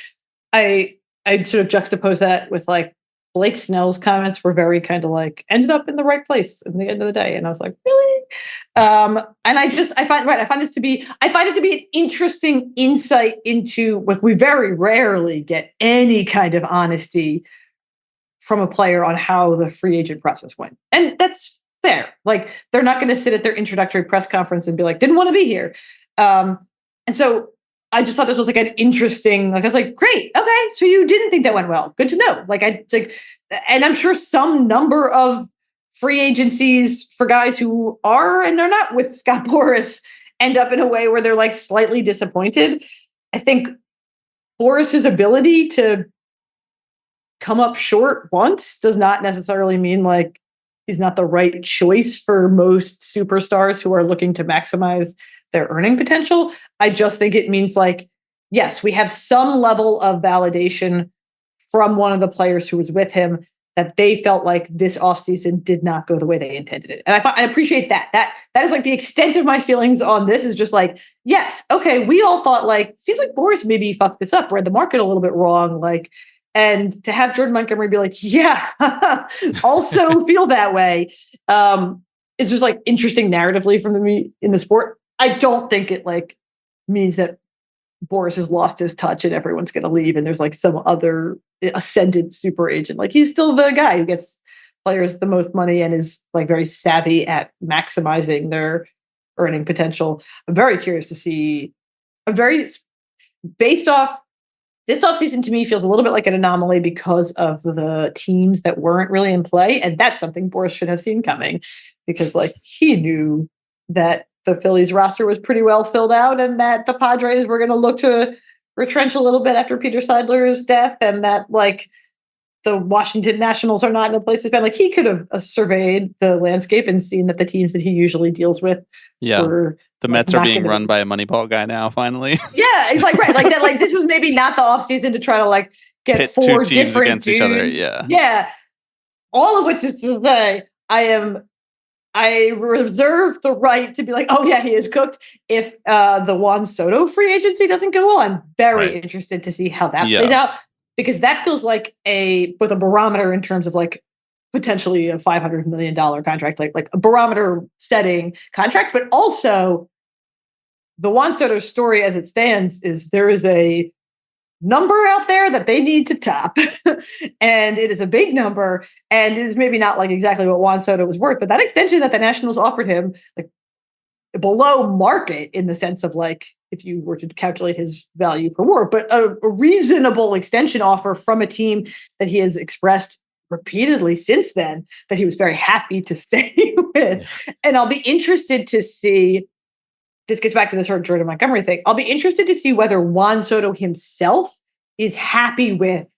I sort of juxtapose that with like Blake Snell's comments were very kind of like ended up in the right place at the end of the day. And I was like, really? And I find it to be an interesting insight into what we very rarely get any kind of honesty from a player on how the free agent process went. And that's fair. Like they're not going to sit at their introductory press conference and be like, didn't want to be here. And so I just thought this was like an interesting, like, I was like, great. Okay. So you didn't think that went well. Good to know. And I'm sure some number of free agencies for guys who are and are not with Scott Boras end up in a way where they're like slightly disappointed. I think Boras's ability to come up short once does not necessarily mean like he's not the right choice for most superstars who are looking to maximize their earning potential. I just think it means like, yes, we have some level of validation from one of the players who was with him that they felt like this offseason did not go the way they intended it. And I appreciate that. That is like the extent of my feelings on this is just like, yes, okay, we all thought like, seems like Boras maybe fucked this up, read the market a little bit wrong. Like, and to have Jordan Montgomery be like, yeah, also feel that way, is just like interesting narratively from me in the sport. I don't think it like means that Boras has lost his touch and everyone's going to leave and there's like some other ascendant super agent. Like he's still the guy who gets players the most money and is like very savvy at maximizing their earning potential. I'm very curious to see. Based off this offseason to me feels a little bit like an anomaly because of the teams that weren't really in play. And that's something Boras should have seen coming because like he knew that the Phillies roster was pretty well filled out and that the Padres were going to look to retrench a little bit after Peter Seidler's death and that like the Washington Nationals are not in a place to spend. Like he could have surveyed the landscape and seen that the teams that he usually deals with were the Mets are being run by a Moneyball guy now, finally. Yeah, it's like right, like that. Like this was maybe not the offseason to try to like get pit four two teams different against dudes. each other. Yeah, yeah. All of which is to say, I reserve the right to be like, oh yeah, he is cooked. If the Juan Soto free agency doesn't go well, I'm very interested to see how that plays out because that feels like with a barometer in terms of like potentially a $500 million contract, like a barometer setting contract, but also the Juan Soto story as it stands is there is a number out there that they need to top and it is a big number and it is maybe not like exactly what Juan Soto was worth, but that extension that the Nationals offered him like below market in the sense of like, if you were to calculate his value per WAR, but a reasonable extension offer from a team that he has expressed repeatedly since then that he was very happy to stay with. And I'll be interested to see, this gets back to this sort of Jordan Montgomery thing. I'll be interested to see whether Juan Soto himself is happy with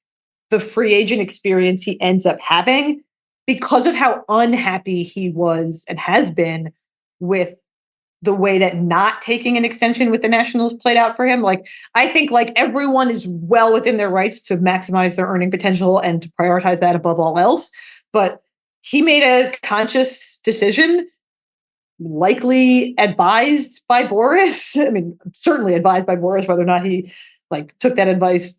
the free agent experience he ends up having because of how unhappy he was and has been with the way that not taking an extension with the Nationals played out for him. Like, I think like everyone is well within their rights to maximize their earning potential and to prioritize that above all else. But he made a conscious decision, likely advised by Boras. I mean, certainly advised by Boras, whether or not he like took that advice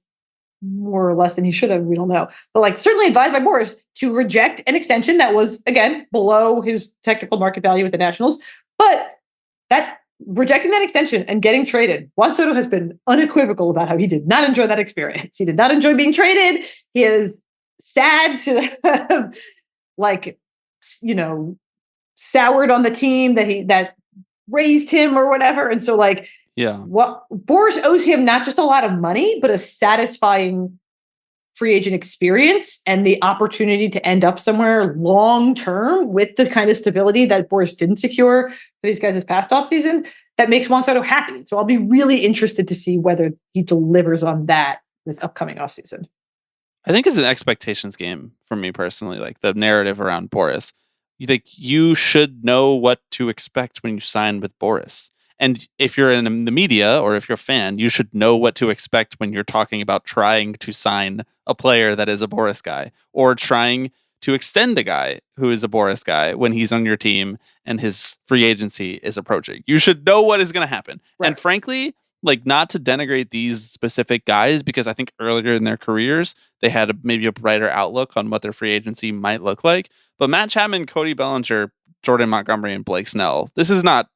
more or less than he should have, we don't know. But like certainly advised by Boras to reject an extension that was, again, below his technical market value with the Nationals. But that rejecting that extension and getting traded, Juan Soto has been unequivocal about how he did not enjoy that experience. He did not enjoy being traded. He is sad to have, like, you know, soured on the team that raised him or whatever. And so like, what Boras owes him not just a lot of money, but a satisfying free agent experience and the opportunity to end up somewhere long term with the kind of stability that Boras didn't secure for these guys this past offseason that makes Juan Soto happy. So I'll be really interested to see whether he delivers on that this upcoming offseason. I think it's an expectations game for me personally, like the narrative around Boras. You should know what to expect when you sign with Boras. And if you're in the media or if you're a fan, you should know what to expect when you're talking about trying to sign a player that is a Boras guy or trying to extend a guy who is a Boras guy when he's on your team and his free agency is approaching. You should know what is going to happen. Right. And frankly, like, not to denigrate these specific guys, because I think earlier in their careers, they had maybe a brighter outlook on what their free agency might look like. But Matt Chapman, Cody Bellinger, Jordan Montgomery, and Blake Snell, this is not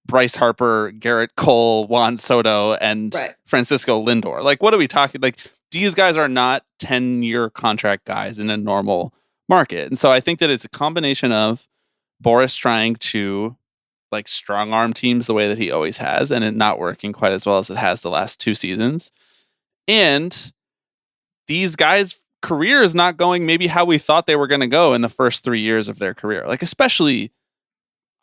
Bryce Harper, Garrett Cole, Juan Soto, and Francisco Lindor. Like, what are we talking? Like, these guys are not 10-year contract guys in a normal market. And so I think that it's a combination of Boras trying to like strong arm teams the way that he always has, and it not working quite as well as it has the last 2 seasons. And these guys' careers not going maybe how we thought they were going to go in the first 3 years of their career. Like, especially,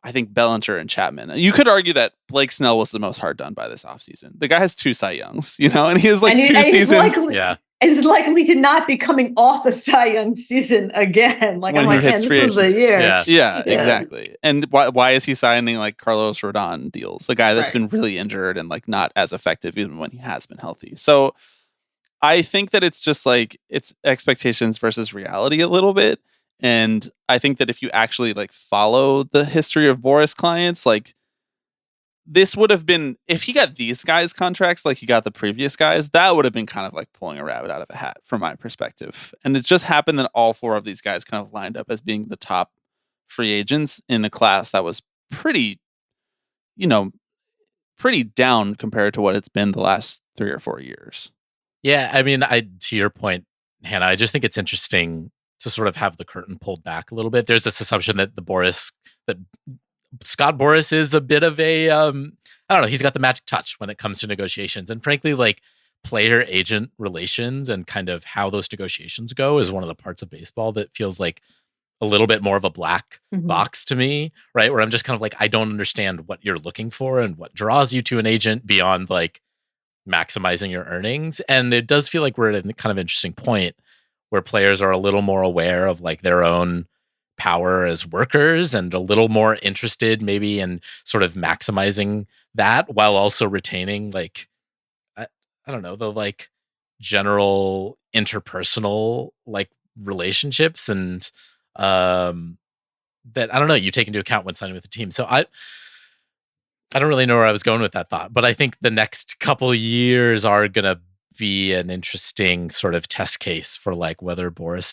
I think Bellinger and Chapman. You could argue that Blake Snell was the most hard done by this offseason. The guy has 2 Cy Youngs, and he has like 2 seasons. Is likely to not be coming off a Cy Young season again. Like, when I'm like, man, this was a year. Yeah, exactly. And why is he signing like Carlos Rodon deals? The guy that's been really injured and like not as effective even when he has been healthy. So I think that it's just like it's expectations versus reality a little bit. And I think that if you actually like follow the history of Boras clients, like this would have been, if he got these guys contracts like he got the previous guys, that would have been kind of like pulling a rabbit out of a hat from my perspective. And it just happened that all 4 of these guys kind of lined up as being the top free agents in a class that was pretty down compared to what it's been the last 3 or 4 years. Yeah, I mean, to your point, Hannah, I just think it's interesting to sort of have the curtain pulled back a little bit. There's this assumption that Scott Boras is a bit of a, I don't know, he's got the magic touch when it comes to negotiations. And frankly, like player-agent relations and kind of how those negotiations go is one of the parts of baseball that feels like a little bit more of a black box to me, right? Where I'm just kind of like, I don't understand what you're looking for and what draws you to an agent beyond like maximizing your earnings. And it does feel like we're at a kind of interesting point where players are a little more aware of like their own power as workers and a little more interested maybe in sort of maximizing that while also retaining like, I don't know, the like general interpersonal like relationships and that, I don't know, you take into account when signing with the team. So I don't really know where I was going with that thought, but I think the next couple years are going to be an interesting sort of test case for like whether Boras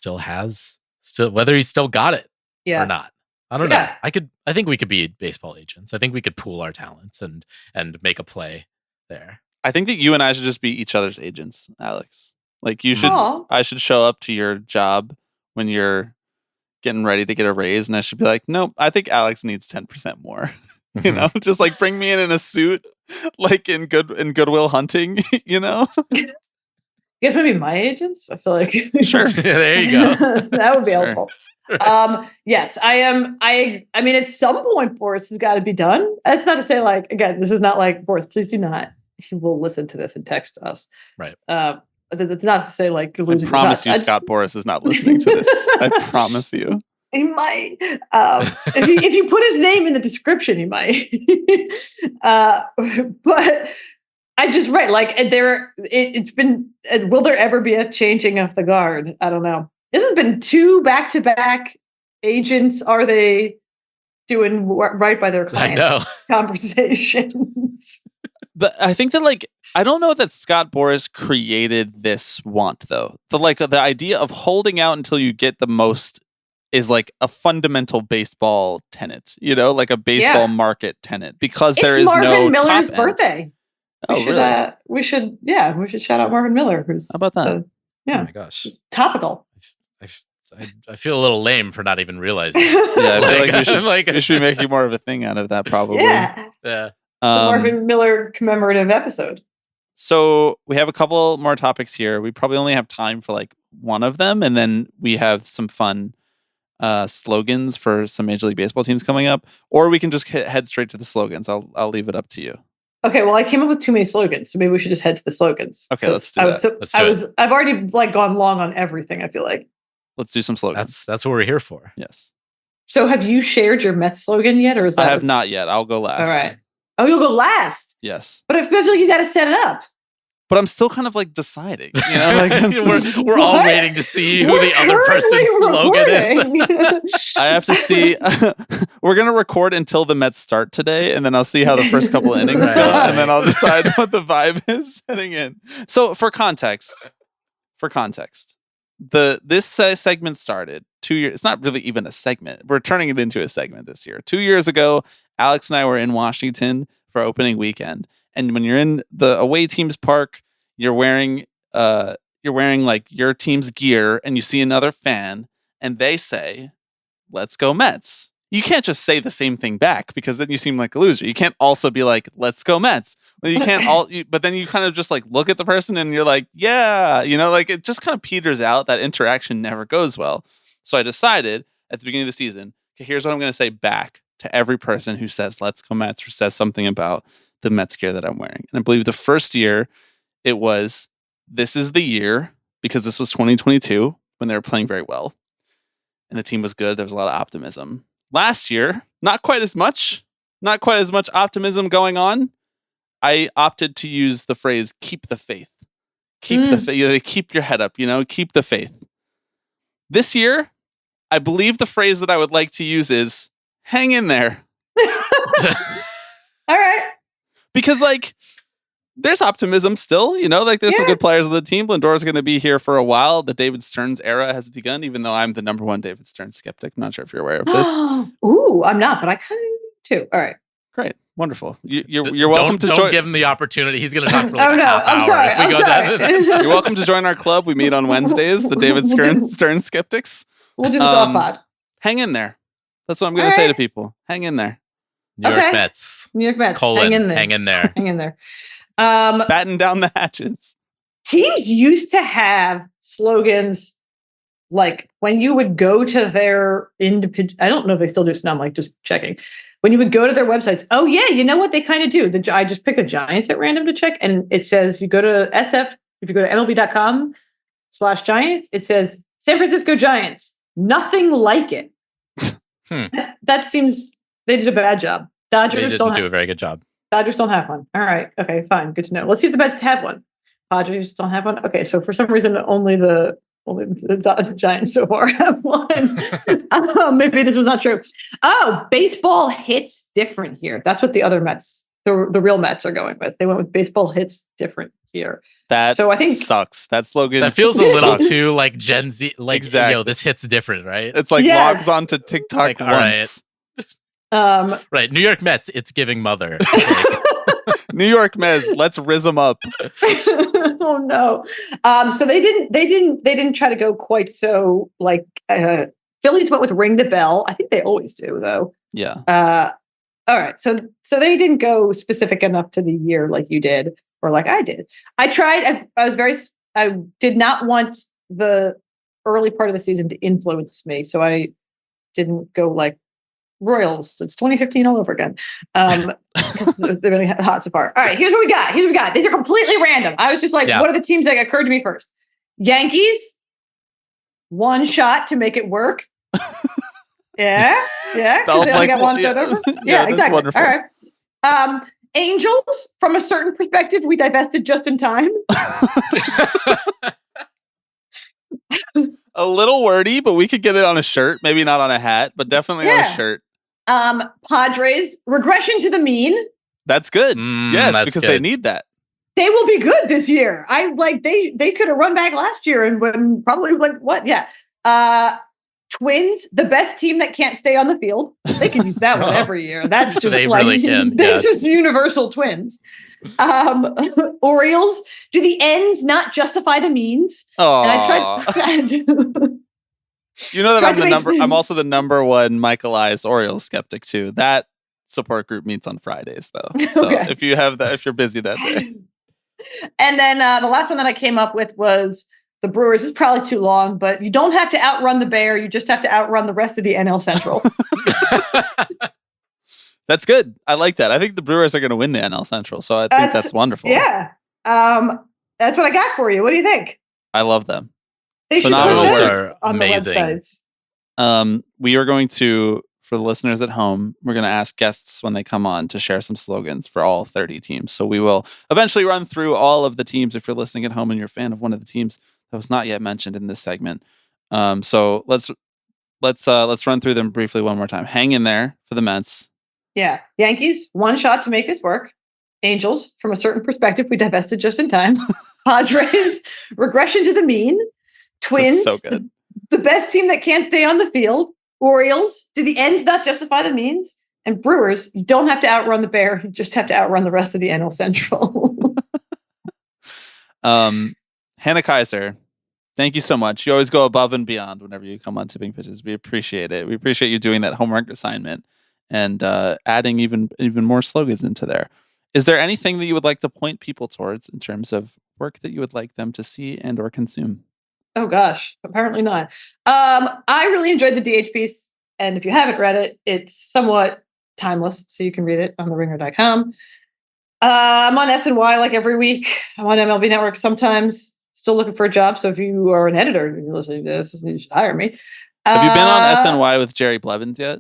whether he's still got it or not. I don't know. I think we could be baseball agents. I think we could pool our talents and make a play there. I think that you and I should just be each other's agents, Alex. Like I should show up to your job when you're getting ready to get a raise, and I should be like, nope, I think Alex needs 10% more. Just like bring me in a suit, like in Goodwill Hunting. You guys want to be my agents? I feel like sure. There you go. That would be helpful. Yes, I am. I mean, at some point, Boras has got to be done. That's not to say, like, again, this is not like Boras. Please do not. He will listen to this and text us. Right. It's not to say like you're losing. I promise you, Scott Boras is not listening to this. I promise you. He might. If you put his name in the description, he might. But I just like it's been. Will there ever be a changing of the guard? I don't know. This has been 2 back-to-back agents. Are they doing right by their clients? I know. Conversations. But I think that like I don't know that Scott Boras created this want though. The idea of holding out until you get the most is like a fundamental baseball tenet, like a baseball market tenet, because there is Marvin no Miller's top birthday. End. Really? We should shout out Marvin Miller. Who's how about that? Oh my gosh, topical. I feel a little lame for not even realizing. Yeah, I feel like we should make you more of a thing out of that, probably. Yeah. Yeah. The Marvin Miller commemorative episode. So we have a couple more topics here. We probably only have time for like one of them, and then we have some fun slogans for some Major League Baseball teams coming up, or we can just head straight to the slogans. I'll leave it up to you. Okay, well, I came up with too many slogans, so maybe we should just head to the slogans. Okay, let's do that. I've already like gone long on everything, I feel like. Let's do some slogans. That's what we're here for. Yes. So have you shared your Mets slogan yet, or is that? I have not yet. I'll go last. All right. Oh, you'll go last? Yes. But I feel like you got to set it up. But I'm still kind of like deciding, like we're all waiting to see who the other person's slogan is. I have to see. We're going to record until the Mets start today, and then I'll see how the first couple innings go, and then I'll decide what the vibe is heading in. So for context, this segment started 2 years. It's not really even a segment. We're turning it into a segment this year. 2 years ago, Alex and I were in Washington for opening weekend. And when you're in the away team's park, you're wearing like your team's gear, and you see another fan, and they say, "Let's go Mets." you can't just say the same thing back because then you seem like a loser. You can't also be like, let's go Mets. Well, you can't but then you kind of just like look at the person and you're like, yeah, like it just kind of peters out. That interaction never goes well. So I decided at the beginning of the season, okay, here's what I'm going to say back to every person who says, let's go Mets, or says something about the Mets gear that I'm wearing. And I believe the first year it was, this is the year, because this was 2022 when they were playing very well and the team was good. There was a lot of optimism. Last year, not quite as much optimism going on. I opted to use the phrase, keep the faith. Keep the faith. Keep your head up, keep the faith. This year, I believe the phrase that I would like to use is, hang in there. All right. Because, there's optimism still, there's some good players on the team. Lindor's going to be here for a while. The David Stearns era has begun, even though I'm the number one David Stearns skeptic. I'm not sure if you're aware of this. Ooh, I'm not, but I kind of too. All right. Great. Wonderful. You're welcome to join. Don't give him the opportunity. He's going to talk for a half hour. I'm sorry. You're welcome to join our club. We meet on Wednesdays, the David Stearns skeptics. We'll do this off pod. Hang in there. That's what I'm going to say to people. Hang in there. New York Mets. New York Mets. Hang in there. Hang in there. Batten down the hatches. Teams used to have slogans like when you would go to their independent. I don't know if they still do. So now I'm just checking. When you would go to their websites, oh yeah, you know what they kind of do. I just picked the Giants at random to check, and it says you go to SF. If you go to MLB.com/Giants, it says San Francisco Giants. Nothing like it. That seems they did a bad job. Dodgers didn't do a very good job. Dodgers don't have one. All right. Okay, fine. Good to know. Let's see if the Mets have one. Padres don't have one. Okay, so for some reason, only the Giants so far have one. Maybe this was not true. Oh, baseball hits different here. That's what the other Mets, the real Mets, are going with. They went with baseball hits different here. So I think sucks. That slogan that feels a little too like Gen Z. Exactly. This hits different, right? It's like logs onto TikTok once. Right. New York Mets, it's giving mother. New York Mets, let's rizz them up. Oh no. So they didn't try to go quite so Phillies went with ring the bell. I think they always do though. Yeah. All right. So they didn't go specific enough to the year like you did or like I did. I tried. I did not want the early part of the season to influence me. So I didn't go Royals. It's 2015 all over again. They're really hot so far. All right, here's what we got. These are completely random. I was just what are the teams that occurred to me first? Yankees, one shot to make it work. Yeah. They only got one shot over. Yeah, exactly. Wonderful. All right. Angels, from a certain perspective, we divested just in time. A little wordy, but we could get it on a shirt. Maybe not on a hat, but definitely on a shirt. Padres, regression to the mean. That's good. Yes, because they need that. They will be good this year. They could have run back last year and when probably what? Yeah. Twins, the best team that can't stay on the field. They can use that one every year. That's just they really can. That's just universal Twins. Orioles, do the ends not justify the means? Oh, and I tried. You know that I'm also the number one Michael Eyes Orioles skeptic too. That support group meets on Fridays though. So if you're busy that day. And then the last one that I came up with was the Brewers. This is probably too long, but you don't have to outrun the Bear. You just have to outrun the rest of the NL Central. That's good. I like that. I think the Brewers are going to win the NL Central, so I think that's wonderful. Yeah. That's what I got for you. What do you think? I love them. They should put this on amazing. the websites. We are going to, for the listeners at home, we're going to ask guests when they come on to share some slogans for all 30 teams. So we will eventually run through all of the teams if you're listening at home and you're a fan of one of the teams that was not yet mentioned in this segment. So let's run through them briefly one more time. Hang in there for the Mets. Yeah. Yankees, one shot to make this work. Angels, from a certain perspective, we divested just in time. Padres, regression to the mean. Twins, so good. The best team that can't stay on the field. Orioles, do the ends not justify the means? And Brewers, you don't have to outrun the Bear. You just have to outrun the rest of the NL Central. Hannah Kaiser, Thank you so much. You always go above and beyond whenever you come on Tipping Pitches. We appreciate it. We appreciate you doing that homework assignment and adding even more slogans into there. Is there anything that you would like to point people towards in terms of work that you would like them to see and or consume? Oh gosh, apparently not. I really enjoyed the DH piece, and if you haven't read it, it's somewhat timeless, so you can read it on theringer.com. I'm on SNY like every week. I'm on MLB Network sometimes. Still looking for a job, so if you are an editor and you're listening to this, you should hire me. Have you been on SNY with Jerry Blevins yet?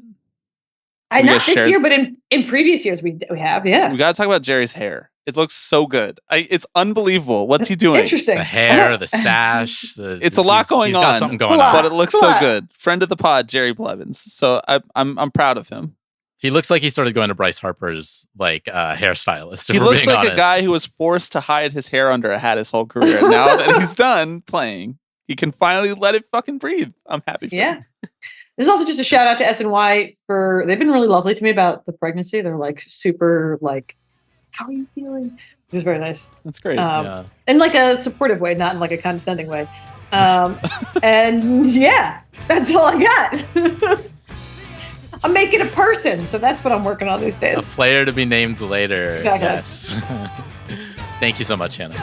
Not this year, but in previous years we have. Yeah, we got to talk about Jerry's hair. It looks so good. It's unbelievable. What's he doing? Interesting. The hair, the stash. It's a lot going on. Got something going on, but it looks so good. Friend of the pod, Jerry Blevins. So I'm proud of him. He looks like he started going to Bryce Harper's hairstylist. He looks like a guy who was forced to hide his hair under a hat his whole career. And now that he's done playing, he can finally let it fucking breathe. I'm happy for him. There's also just a shout out to SNY they've been really lovely to me about the pregnancy. They're like super like, how are you feeling? It was very nice. That's great. In like a supportive way, not in like a condescending way. And yeah, that's all I got. I'm making a person, so that's what I'm working on these days. A player to be named later. Exactly. Yes. Thank you so much, Hannah.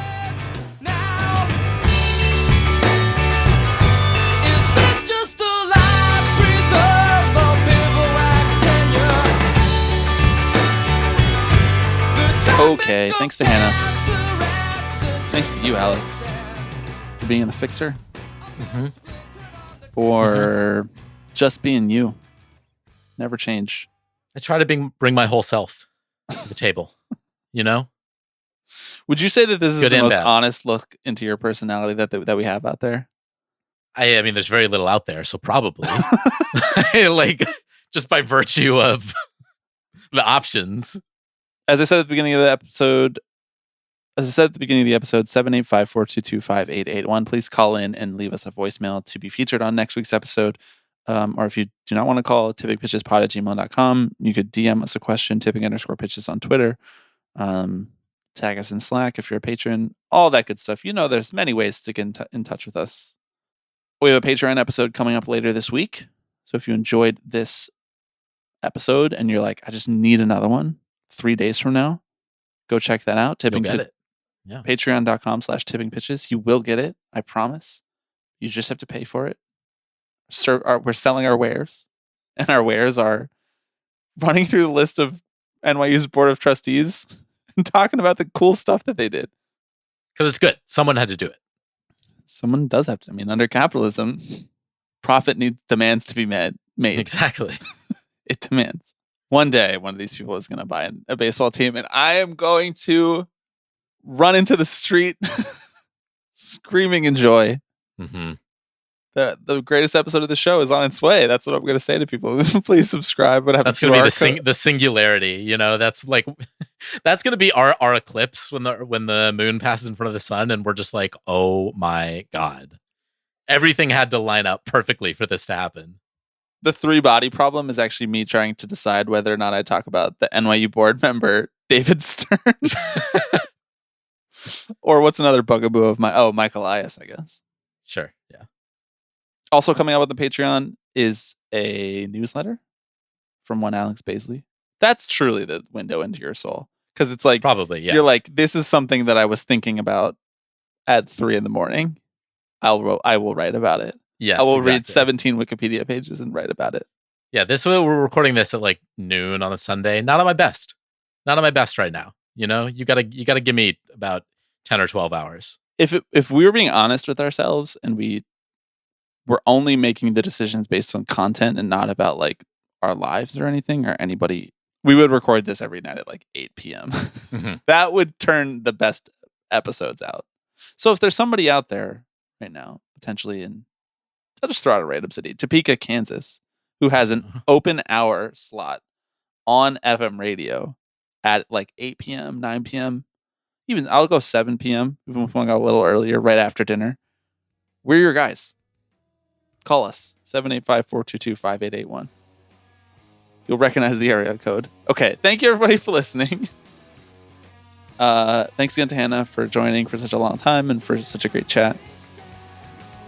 Okay, thanks to Hannah. Thanks to you, Alex, for being the fixer. For just being you. Never change. I try to bring my whole self to the table, you know? Would you say that this is Good the most bad. honest look into your personality that we have out there? I mean, there's very little out there, so probably. Like, just by virtue of the options. As I said at the beginning of the episode, 785-422-5881. Please call in and leave us a voicemail to be featured on next week's episode. Or if you do not want to call, tippingpitchespod@gmail.com. You could DM us a question, tipping_pitches on Twitter. Tag us in Slack if you're a patron. All that good stuff. You know, there's many ways to get in touch with us. We have a Patreon episode coming up later this week. So if you enjoyed this episode and you're like, I just need another one 3 days from now, go check that out. You'll get it. Yeah. Patreon.com/tippingpitches. You will get it. I promise. You just have to pay for it. We're selling our wares, and our wares are running through the list of NYU's Board of Trustees and talking about the cool stuff that they did. Because it's good. Someone had to do it. Someone does have to. I mean, under capitalism, profit demands to be made. Exactly. It demands. One day, one of these people is going to buy a baseball team, and I am going to run into the street screaming in joy. Mm-hmm. The greatest episode of the show is on its way. That's what I'm going to say to people. Please subscribe. That's going to be the singularity. You know, that's going to be our eclipse when the moon passes in front of the sun, and we're just like, oh my God, everything had to line up perfectly for this to happen. The 3-body problem is actually me trying to decide whether or not I talk about the NYU board member David Stearns, or what's another bugaboo of Mike Elias, I guess. Sure. Yeah. Also coming out with the Patreon is a newsletter from one Alex Baisley. That's truly the window into your soul. Because it's like, probably, yeah. You're like, this is something that I was thinking about at 3 a.m. I will write about it. Yes, I will read 17 Wikipedia pages and write about it. Yeah, we're recording this at like noon on a Sunday. Not on my best right now. You know, you gotta give me about 10 or 12 hours. If we were being honest with ourselves and we're only making the decisions based on content and not about like our lives or anything or anybody, we would record this every night at like 8 p.m. Mm-hmm. That would turn the best episodes out. So if there's somebody out there right now, potentially I'll just throw out a random city, Topeka, Kansas, who has an open hour slot on FM radio at like 8 p.m., 9 p.m., even I'll go 7 p.m., even if I go a little earlier, right after dinner. We're your guys. Call us, 785-422-5881. You'll recognize the area code. Okay, thank you everybody for listening. Thanks again to Hannah for joining for such a long time and for such a great chat.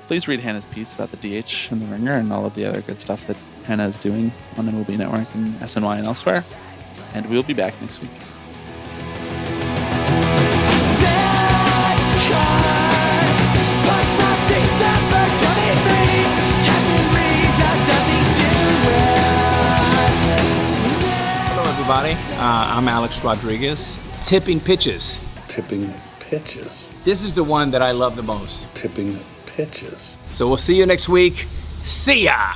Please read Hannah's piece about the DH and the Ringer and all of the other good stuff that Hannah is doing on MLB Network and SNY and elsewhere. And we'll be back next week. Hello, everybody. I'm Alex Rodriguez. Tipping pitches. Tipping pitches. This is the one that I love the most. Tipping pitches. So we'll see you next week. See ya!